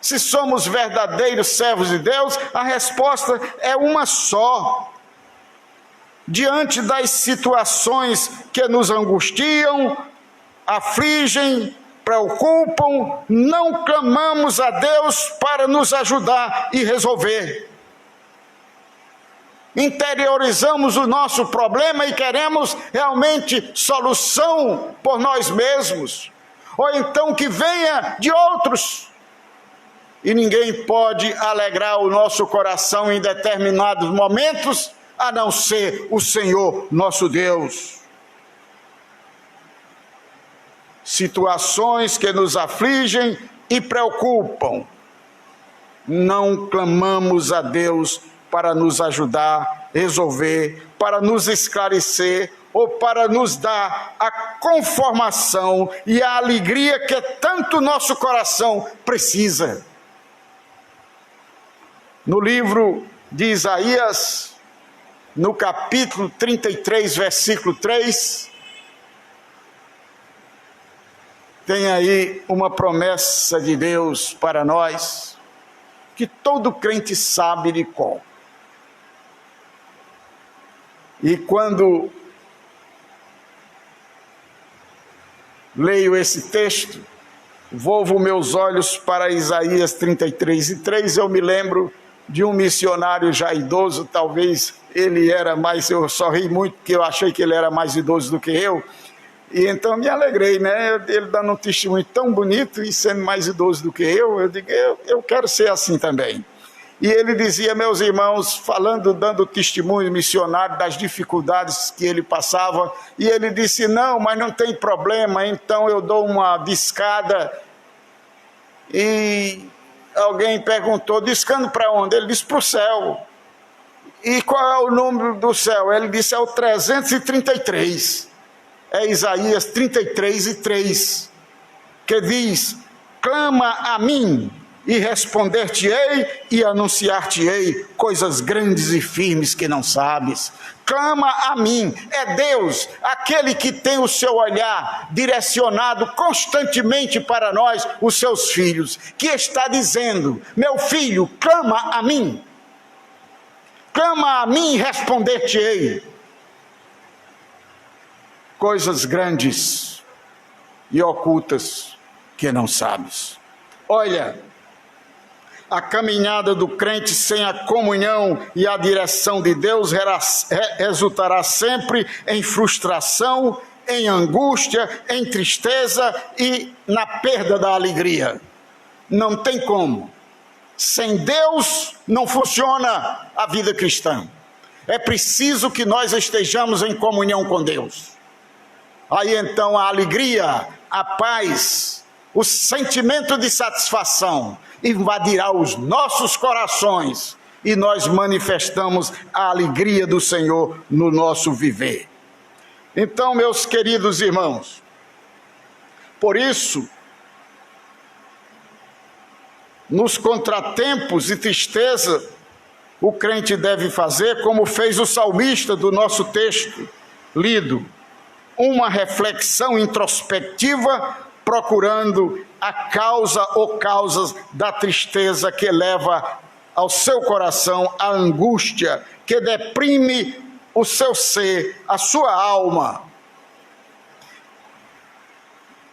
D: se somos verdadeiros servos de Deus, a resposta é uma só. Diante das situações que nos angustiam, afligem, preocupam, não clamamos a Deus para nos ajudar e resolver. Interiorizamos o nosso problema e queremos realmente solução por nós mesmos, ou então que venha de outros. E ninguém pode alegrar o nosso coração em determinados momentos, a não ser o Senhor nosso Deus. Situações que nos afligem e preocupam, não clamamos a Deus para nos ajudar, resolver, para nos esclarecer, ou para nos dar a conformação e a alegria que tanto nosso coração precisa. No livro de Isaías, no capítulo 33, versículo 3, tem aí uma promessa de Deus para nós, que todo crente sabe de qual. E quando leio esse texto, volvo meus olhos para Isaías 33:3, eu me lembro de um missionário já idoso, talvez ele era mais, eu só ri muito porque eu achei que ele era mais idoso do que eu, e então me alegrei, né? Ele dando um testemunho tão bonito e sendo mais idoso do que eu digo, eu quero ser assim também. E ele dizia, meus irmãos, dando testemunho missionário das dificuldades que ele passava, e ele disse, não, mas não tem problema, então eu dou uma discada. E alguém perguntou, discando para onde? Ele disse, para o céu. E qual é o número do céu? Ele disse, é o 333. É Isaías 33:3, que diz, clama a mim, e responder-te-ei e anunciar-te-ei coisas grandes e firmes que não sabes. Clama a mim, é Deus, aquele que tem o seu olhar direcionado constantemente para nós, os seus filhos, que está dizendo, meu filho, clama a mim. Clama a mim e responder-te-ei coisas grandes e ocultas que não sabes. Olha, a caminhada do crente sem a comunhão e a direção de Deus resultará sempre em frustração, em angústia, em tristeza e na perda da alegria. Não tem como. Sem Deus não funciona a vida cristã. É preciso que nós estejamos em comunhão com Deus. Aí então a alegria, a paz, o sentimento de satisfação invadirá os nossos corações e nós manifestamos a alegria do Senhor no nosso viver. Então, meus queridos irmãos, por isso, nos contratempos e tristeza, o crente deve fazer como fez o salmista do nosso texto lido, uma reflexão introspectiva, procurando a causa ou causas da tristeza que leva ao seu coração a angústia, que deprime o seu ser, a sua alma.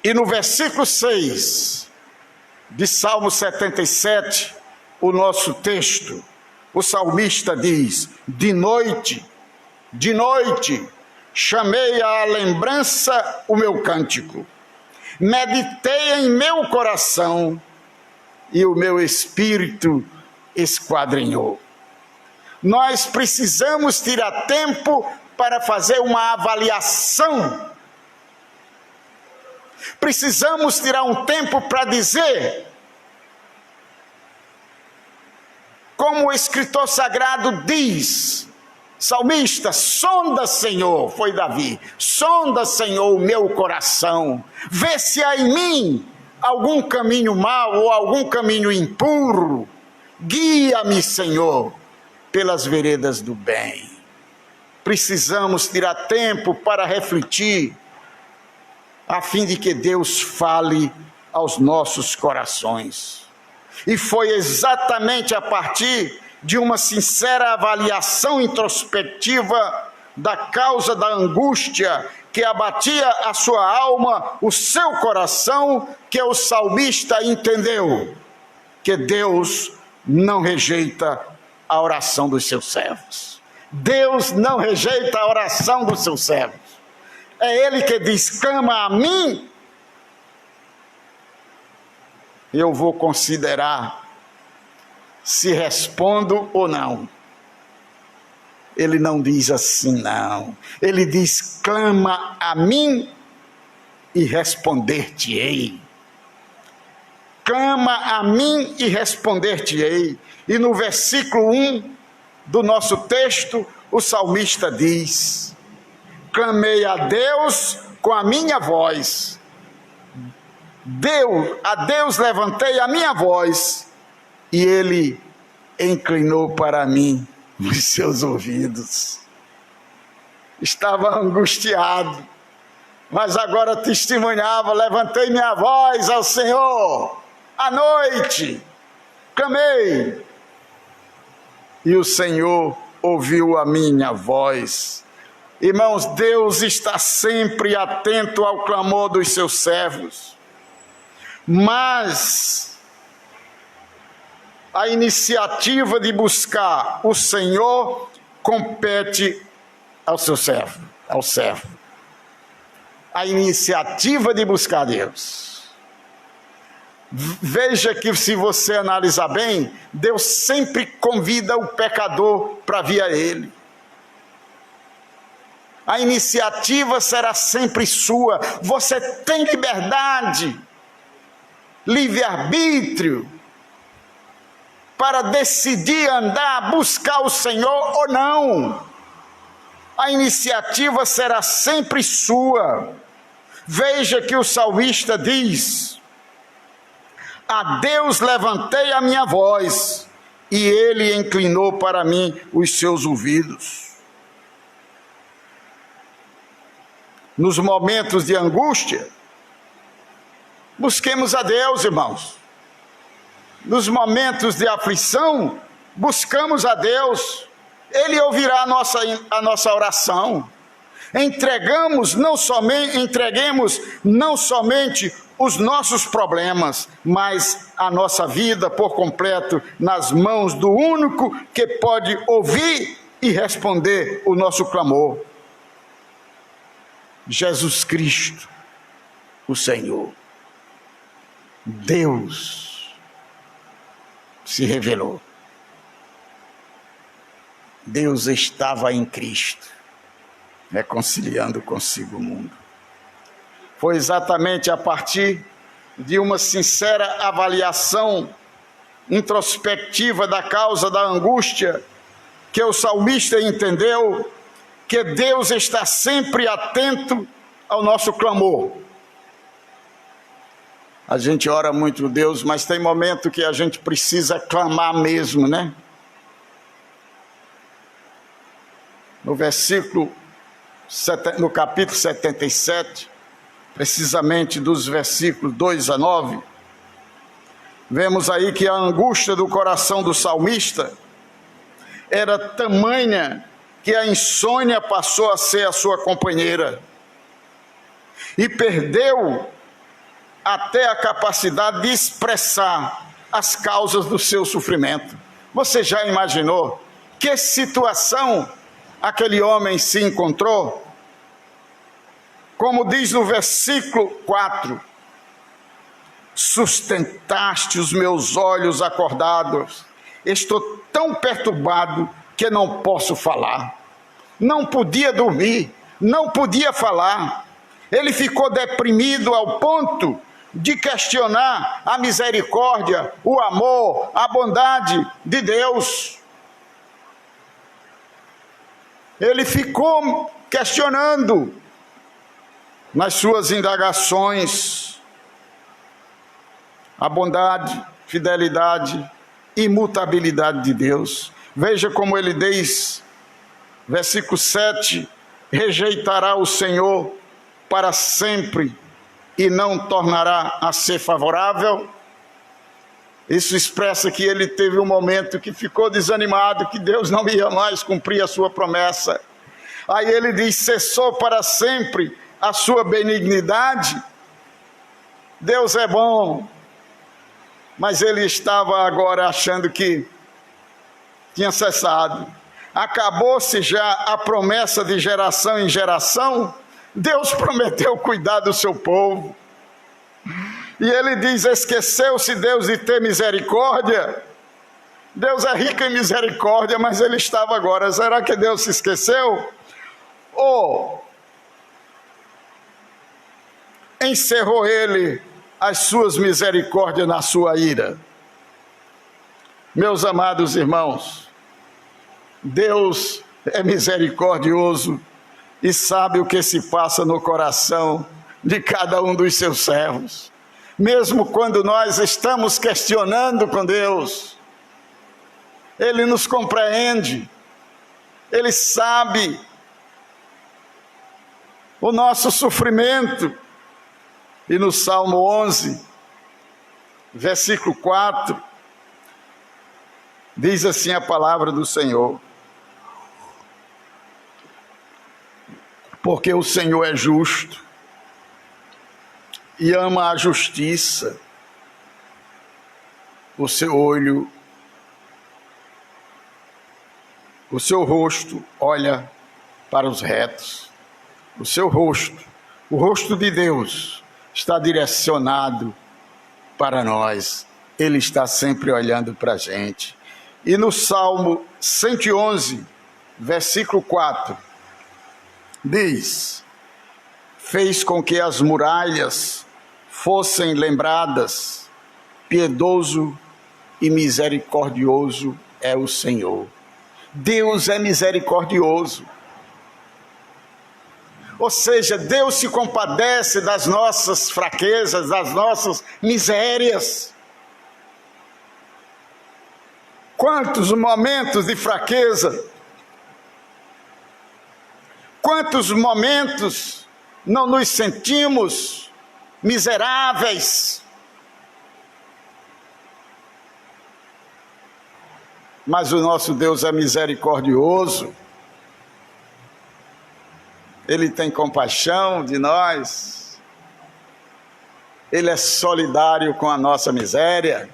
D: E no versículo 6 de Salmo 77, o nosso texto, o salmista diz, de noite, chamei à lembrança o meu cântico, meditei em meu coração e o meu espírito esquadrinhou. nós precisamos tirar tempo para fazer uma avaliação. Precisamos tirar um tempo para dizer, como o escritor sagrado diz, salmista, sonda, Senhor, foi Davi, sonda, Senhor, o meu coração, vê se há em mim algum caminho mau ou algum caminho impuro, guia-me, Senhor, pelas veredas do bem. Precisamos tirar tempo para refletir, a fim de que Deus fale aos nossos corações. E foi exatamente a partir de uma sincera avaliação introspectiva da causa da angústia que abatia a sua alma, o seu coração, que o salmista entendeu que Deus não rejeita a oração dos seus servos. Deus não rejeita a oração dos seus servos. É Ele que diz, clama a mim, eu vou considerar se respondo ou não. Ele não diz assim, não. Ele diz, clama a mim e responder-te-ei. Clama a mim e responder-te-ei. E no versículo 1 do nosso texto, o salmista diz, clamei a Deus com a minha voz. A Deus levantei a minha voz, e Ele inclinou para mim os seus ouvidos. Estava angustiado, mas agora testemunhava, levantei minha voz ao Senhor, à noite, clamei, e o Senhor ouviu a minha voz. Irmãos, Deus está sempre atento ao clamor dos seus servos, mas a iniciativa de buscar o Senhor compete ao seu servo, ao servo. A iniciativa de buscar Deus. Veja que, se você analisar bem, Deus sempre convida o pecador para vir a Ele. A iniciativa será sempre sua. Você tem liberdade, livre-arbítrio, para decidir andar, buscar o Senhor ou não. A iniciativa será sempre sua. Veja que o salmista diz, a Deus levantei a minha voz, e Ele inclinou para mim os seus ouvidos. Nos momentos de angústia, busquemos a Deus, irmãos. Nos momentos de aflição, buscamos a Deus. Ele ouvirá a nossa oração. Entreguemos não somente os nossos problemas, mas a nossa vida por completo nas mãos do único que pode ouvir e responder o nosso clamor. Jesus Cristo, o Senhor. Deus se revelou. Deus estava em Cristo, reconciliando consigo o mundo. Foi exatamente a partir de uma sincera avaliação introspectiva da causa da angústia que o salmista entendeu que Deus está sempre atento ao nosso clamor. A gente ora muito a Deus, mas tem momento que a gente precisa clamar mesmo, né? No capítulo 77, precisamente dos versículos 2 a 9, vemos aí que a angústia do coração do salmista era tamanha que a insônia passou a ser a sua companheira e perdeu até a capacidade de expressar as causas do seu sofrimento. Você já imaginou que situação aquele homem se encontrou? Como diz no versículo 4, sustentaste os meus olhos acordados, estou tão perturbado que não posso falar. Não podia dormir, não podia falar. Ele ficou deprimido ao ponto de questionar a misericórdia, o amor, a bondade de Deus. Ele ficou questionando nas suas indagações a bondade, fidelidade, imutabilidade de Deus. Veja como ele diz, versículo 7, rejeitará o Senhor para sempre e não tornará a ser favorável. Isso expressa que ele teve um momento que ficou desanimado, que Deus não ia mais cumprir a sua promessa. Aí ele diz, cessou para sempre a sua benignidade. Deus é bom, mas ele estava agora achando que tinha cessado. Acabou-se já a promessa de geração em geração. Deus prometeu cuidar do seu povo. E ele diz, esqueceu-se Deus de ter misericórdia? Deus é rico em misericórdia, mas ele estava agora, será que Deus se esqueceu? Ou encerrou ele as suas misericórdias na sua ira? Meus amados irmãos, Deus é misericordioso e sabe o que se passa no coração de cada um dos seus servos. Mesmo quando nós estamos questionando com Deus, Ele nos compreende, Ele sabe o nosso sofrimento. E no Salmo 11, versículo 4, diz assim a palavra do Senhor: porque o Senhor é justo e ama a justiça, o seu olho, o seu rosto olha para os retos. O seu rosto, o rosto de Deus, está direcionado para nós. Ele está sempre olhando para a gente. E no Salmo 111, versículo 4, diz: fez com que as muralhas fossem lembradas, piedoso e misericordioso é o Senhor. Deus é misericordioso. Ou seja, Deus se compadece das nossas fraquezas, das nossas misérias. Quantos momentos de fraqueza, quantos momentos não nos sentimos miseráveis. Mas o nosso Deus é misericordioso. Ele tem compaixão de nós. Ele é solidário com a nossa miséria.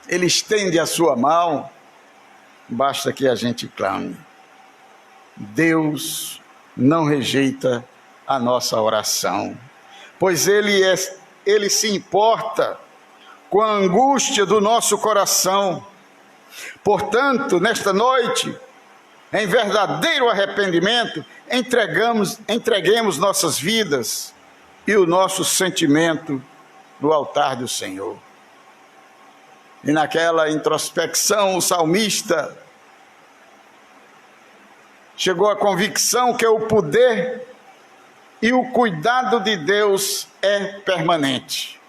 D: Ele estende a sua mão. Basta que a gente clame. Deus não rejeita a nossa oração, pois Ele se importa com a angústia do nosso coração. Portanto, nesta noite, em verdadeiro arrependimento, entreguemos nossas vidas e o nosso sentimento no altar do Senhor. E naquela introspecção, o salmista chegou à convicção que o poder e o cuidado de Deus é permanente.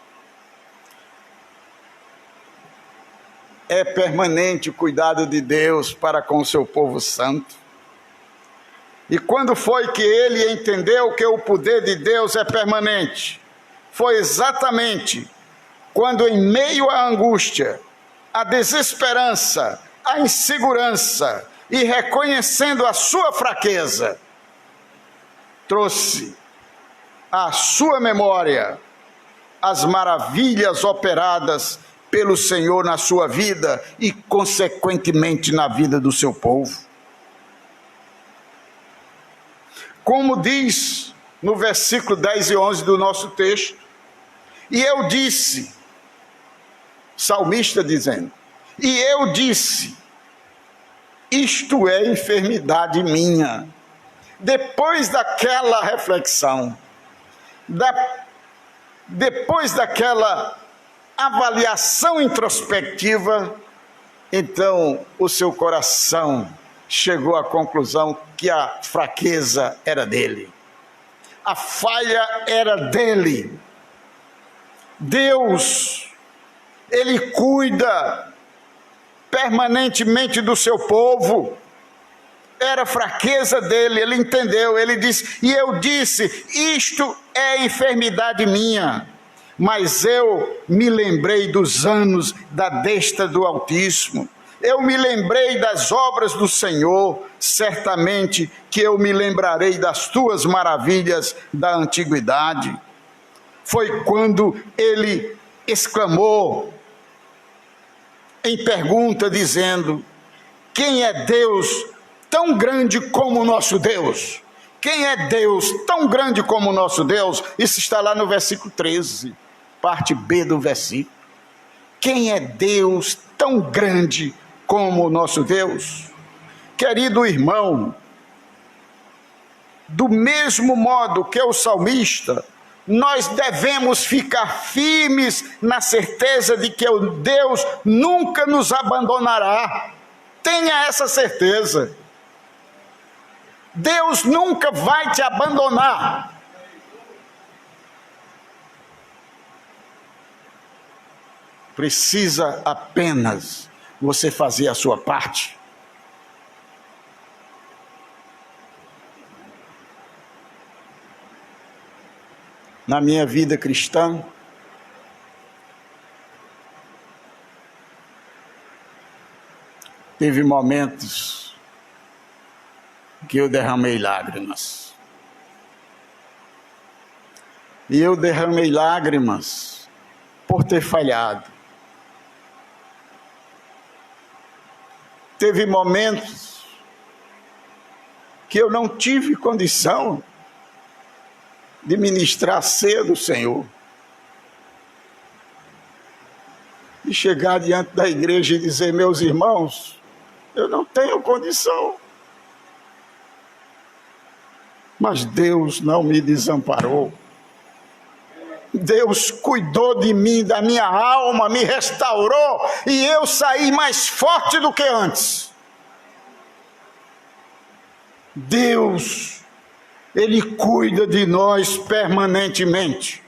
D: É permanente o cuidado de Deus para com o seu povo santo. E quando foi que ele entendeu que o poder de Deus é permanente? Foi exatamente quando, em meio à angústia, à desesperança, à insegurança, e reconhecendo a sua fraqueza, trouxe à sua memória as maravilhas operadas pelo Senhor na sua vida e, consequentemente, na vida do seu povo. Como diz no versículo 10 e 11 do nosso texto, e eu disse, salmista dizendo, e eu disse, isto é enfermidade minha. Depois daquela reflexão, depois daquela avaliação introspectiva, então o seu coração chegou à conclusão que a fraqueza era dele, a falha era dele. Deus, Ele cuida permanentemente do seu povo. Era fraqueza dele, ele entendeu, ele disse, e eu disse, isto é enfermidade minha, mas eu me lembrei dos anos da destra do Altíssimo, eu me lembrei das obras do Senhor, certamente que eu me lembrarei das tuas maravilhas da antiguidade. Foi quando ele exclamou em pergunta, dizendo, quem é Deus tão grande como o nosso Deus? Quem é Deus tão grande como o nosso Deus? Isso está lá no versículo 13, parte B do versículo. Quem é Deus tão grande como o nosso Deus? Querido irmão, do mesmo modo que o salmista, nós devemos ficar firmes na certeza de que o Deus nunca nos abandonará. Tenha essa certeza. Deus nunca vai te abandonar. Precisa apenas você fazer a sua parte. Na minha vida cristã, teve momentos que eu derramei lágrimas. E eu derramei lágrimas por ter falhado. Teve momentos que eu não tive condição de ministrar a ceia do Senhor. E chegar diante da igreja e dizer, meus irmãos, eu não tenho condição. Mas Deus não me desamparou. Deus cuidou de mim, da minha alma, me restaurou e eu saí mais forte do que antes. Deus, Ele cuida de nós permanentemente.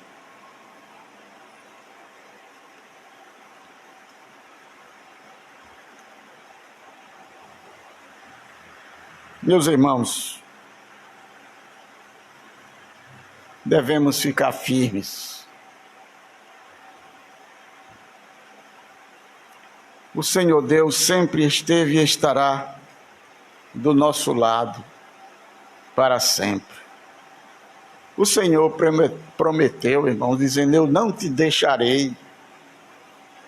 D: Meus irmãos, devemos ficar firmes. O Senhor Deus sempre esteve e estará do nosso lado para sempre. O Senhor prometeu, irmão, dizendo, eu não te deixarei.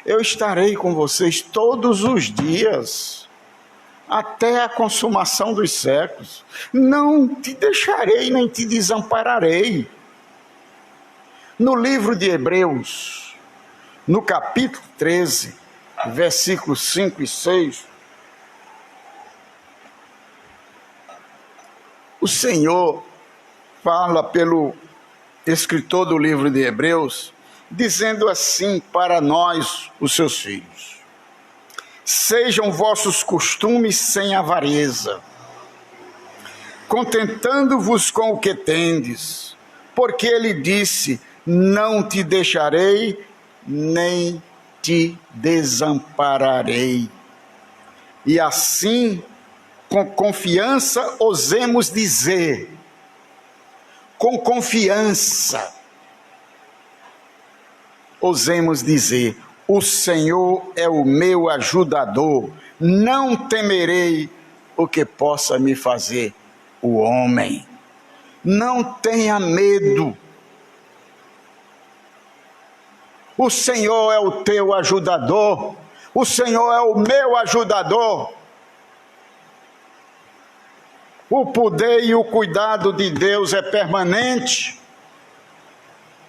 D: Eu estarei com vocês todos os dias, até a consumação dos séculos. Não te deixarei, nem te desampararei. No livro de Hebreus, no capítulo 13, versículos 5 e 6, o Senhor fala pelo escritor do livro de Hebreus, dizendo assim para nós, os seus filhos: sejam vossos costumes sem avareza, contentando-vos com o que tendes, porque ele disse, não te deixarei, nem te desampararei. E assim, com confiança, ousemos dizer, com confiança, ousemos dizer, o Senhor é o meu ajudador, não temerei o que possa me fazer o homem. Não tenha medo. O Senhor é o teu ajudador, o Senhor é o meu ajudador. O poder e o cuidado de Deus é permanente.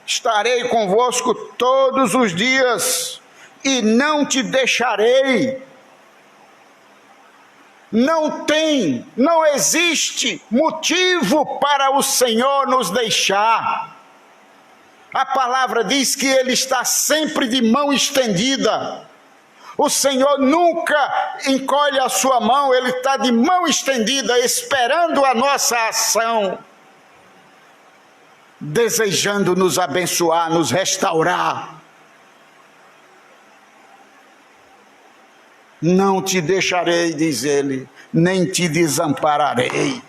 D: Estarei convosco todos os dias e não te deixarei. Não existe motivo para o Senhor nos deixar. A palavra diz que Ele está sempre de mão estendida. O Senhor nunca encolhe a sua mão, Ele está de mão estendida, esperando a nossa ação, desejando nos abençoar, nos restaurar. Não te deixarei, diz Ele, nem te desampararei.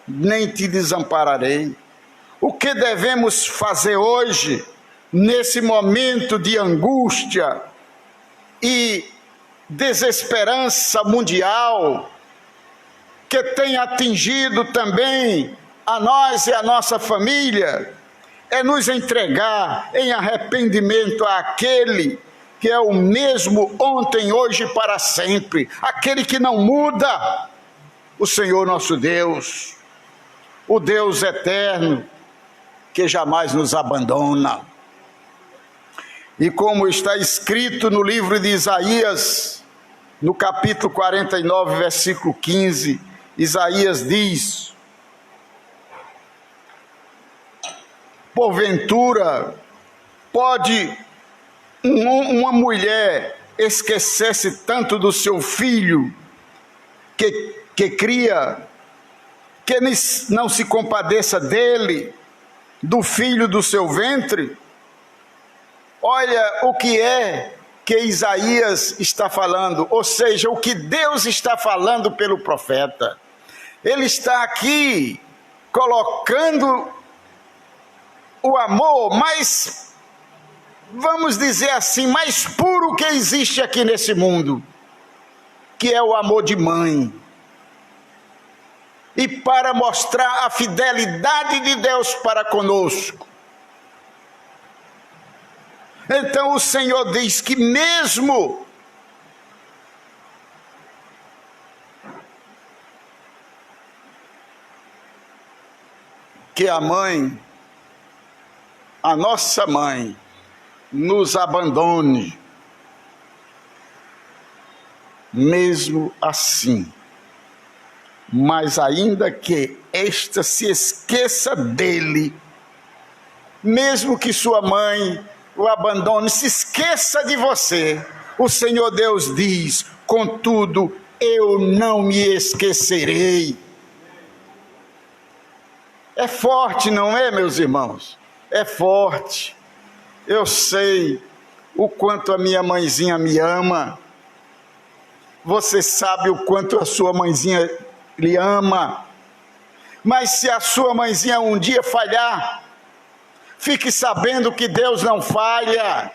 D: Nem te desampararei. O que devemos fazer hoje, nesse momento de angústia e desesperança mundial, que tem atingido também a nós e a nossa família, é nos entregar em arrependimento àquele que é o mesmo ontem, hoje e para sempre, aquele que não muda, o Senhor nosso Deus, o Deus eterno, que jamais nos abandona. E como está escrito no livro de Isaías, no capítulo 49, versículo 15, Isaías diz: porventura, pode uma mulher esquecer-se tanto do seu filho que cria, que não se compadeça dele, do filho do seu ventre? Olha o que é que Isaías está falando, ou seja, o que Deus está falando pelo profeta. Ele está aqui colocando o amor mais, vamos dizer assim, mais puro que existe aqui nesse mundo, que é o amor de mãe. E para mostrar a fidelidade de Deus para conosco. Então o Senhor diz que mesmo que a mãe, a nossa mãe, nos abandone, mesmo assim, mas ainda que esta se esqueça dele, mesmo que sua mãe o abandone, se esqueça de você, o Senhor Deus diz: contudo, eu não me esquecerei. É forte, não é, meus irmãos? É forte. Eu sei o quanto a minha mãezinha me ama. Você sabe o quanto a sua mãezinha lhe ama. Mas se a sua mãezinha um dia falhar, fique sabendo que Deus não falha.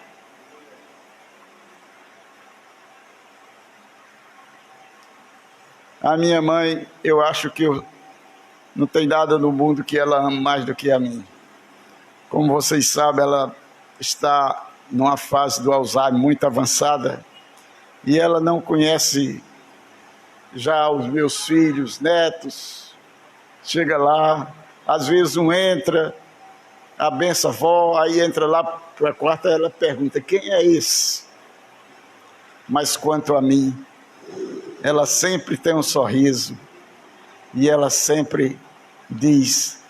D: A minha mãe, eu acho que não tem nada no mundo que ela ama mais do que a mim. Como vocês sabem, ela está numa fase do Alzheimer muito avançada e ela não conhece já os meus filhos, netos. Chega lá, às vezes um entra, a benção avó, aí entra lá para a quarta, ela pergunta: quem é esse? Mas quanto a mim, ela sempre tem um sorriso e ela sempre diz,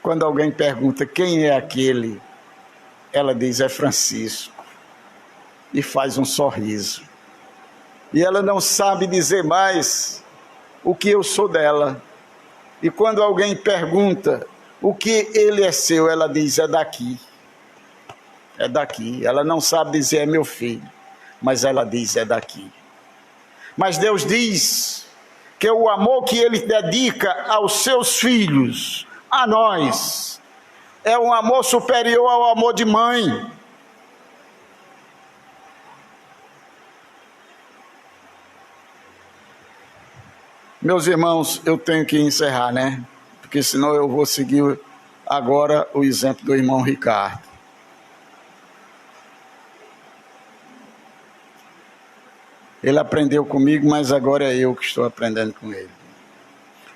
D: quando alguém pergunta quem é aquele, ela diz: é Francisco, e faz um sorriso. E ela não sabe dizer mais o que eu sou dela. E quando alguém pergunta o que ele é seu, ela diz: é daqui. É daqui. Ela não sabe dizer é meu filho, mas ela diz: é daqui. Mas Deus diz que o amor que Ele dedica aos seus filhos, a nós, é um amor superior ao amor de mãe. Meus irmãos, eu tenho que encerrar, né? Porque senão eu vou seguir agora o exemplo do irmão Ricardo. Ele aprendeu comigo, mas agora é eu que estou aprendendo com ele.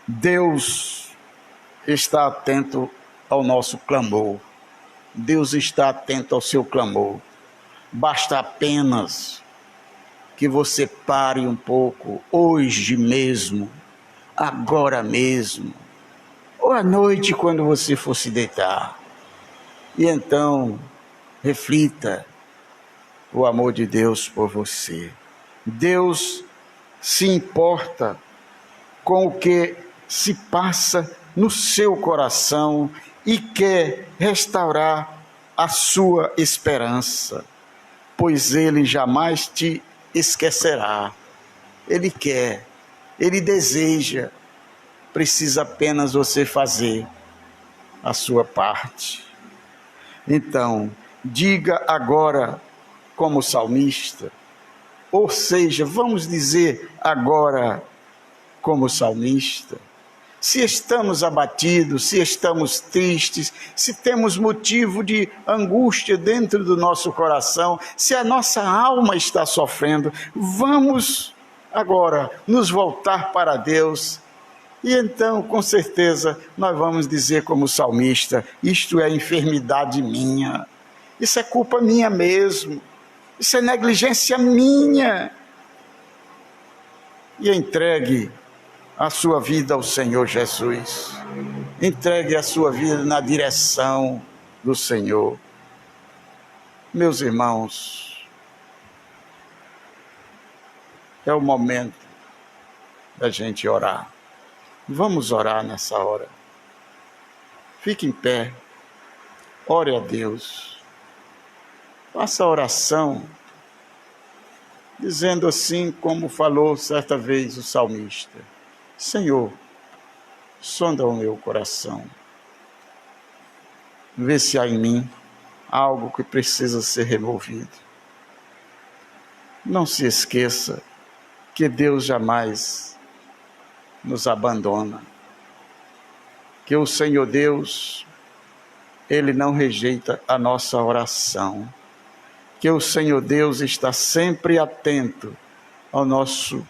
D: Deus está atento ao nosso clamor. Deus está atento ao seu clamor. Basta apenas que você pare um pouco, hoje mesmo, agora mesmo, ou à noite quando você for se deitar. E então, reflita o amor de Deus por você. Deus se importa com o que se passa no seu coração e quer restaurar a sua esperança, pois Ele jamais te esquecerá. Ele quer, Ele deseja, precisa apenas você fazer a sua parte. Então, diga agora como salmista, ou seja, vamos dizer agora como salmista, se estamos abatidos, se estamos tristes, se temos motivo de angústia dentro do nosso coração, se a nossa alma está sofrendo, vamos agora nos voltar para Deus. E então, com certeza, nós vamos dizer como salmista, isto é enfermidade minha, isso é culpa minha mesmo, isso é negligência minha. E entregue a sua vida ao Senhor Jesus. Entregue a sua vida na direção do Senhor. Meus irmãos, é o momento da gente orar. Vamos orar nessa hora. Fique em pé. Ore a Deus. Faça a oração, dizendo assim como falou certa vez o salmista: Senhor, sonda o meu coração. Vê se há em mim algo que precisa ser removido. Não se esqueça que Deus jamais nos abandona. Que o Senhor Deus, Ele não rejeita a nossa oração. Que o Senhor Deus está sempre atento ao nosso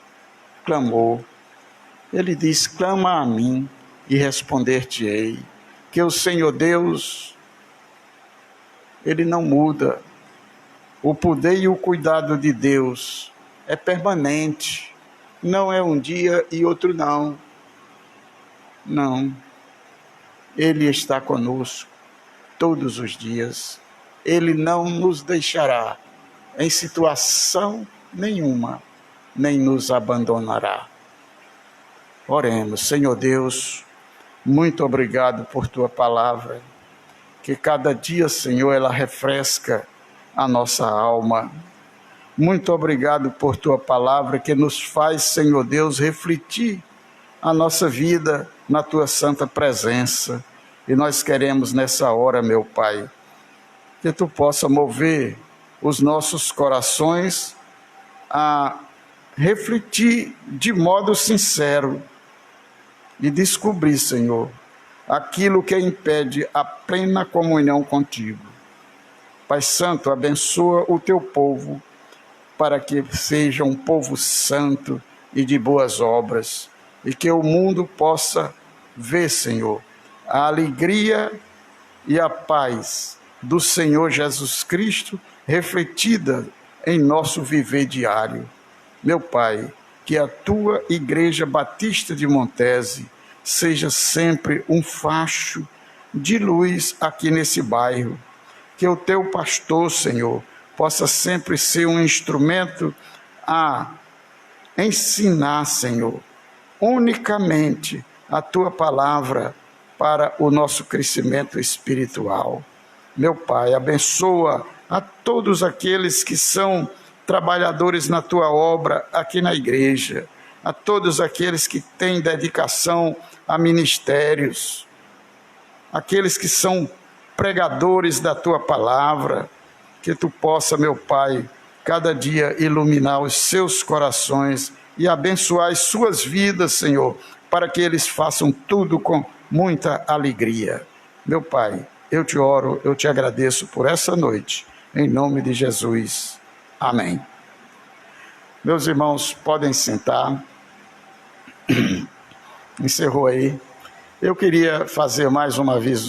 D: clamor. Ele diz: clama a mim e responder-te-ei. Que o Senhor Deus, Ele não muda. O poder e o cuidado de Deus é permanente. Não é um dia e outro não. Não. Ele está conosco todos os dias. Ele não nos deixará em situação nenhuma, nem nos abandonará. Oremos. Senhor Deus, muito obrigado por Tua palavra, que cada dia, Senhor, ela refresca a nossa alma. Muito obrigado por Tua palavra, que nos faz, Senhor Deus, refletir a nossa vida na Tua santa presença. E nós queremos nessa hora, meu Pai, que Tu possa mover os nossos corações a refletir de modo sincero e descobrir, Senhor, aquilo que impede a plena comunhão contigo. Pai Santo, abençoa o Teu povo para que seja um povo santo e de boas obras, e que o mundo possa ver, Senhor, a alegria e a paz do Senhor Jesus Cristo refletida em nosso viver diário. Meu Pai, que a Tua Igreja Batista de Montese seja sempre um facho de luz aqui nesse bairro. Que o Teu pastor, Senhor, possa sempre ser um instrumento a ensinar, Senhor, unicamente a Tua palavra para o nosso crescimento espiritual. Meu Pai, abençoa a todos aqueles que são trabalhadores na Tua obra aqui na igreja, a todos aqueles que têm dedicação a ministérios, aqueles que são pregadores da Tua palavra, que Tu possa, meu Pai, cada dia iluminar os seus corações e abençoar as suas vidas, Senhor, para que eles façam tudo com muita alegria. Meu Pai, eu te oro, eu te agradeço por essa noite, em nome de Jesus. Amém. Meus irmãos, podem sentar. Encerrou aí. Eu queria fazer mais uma vez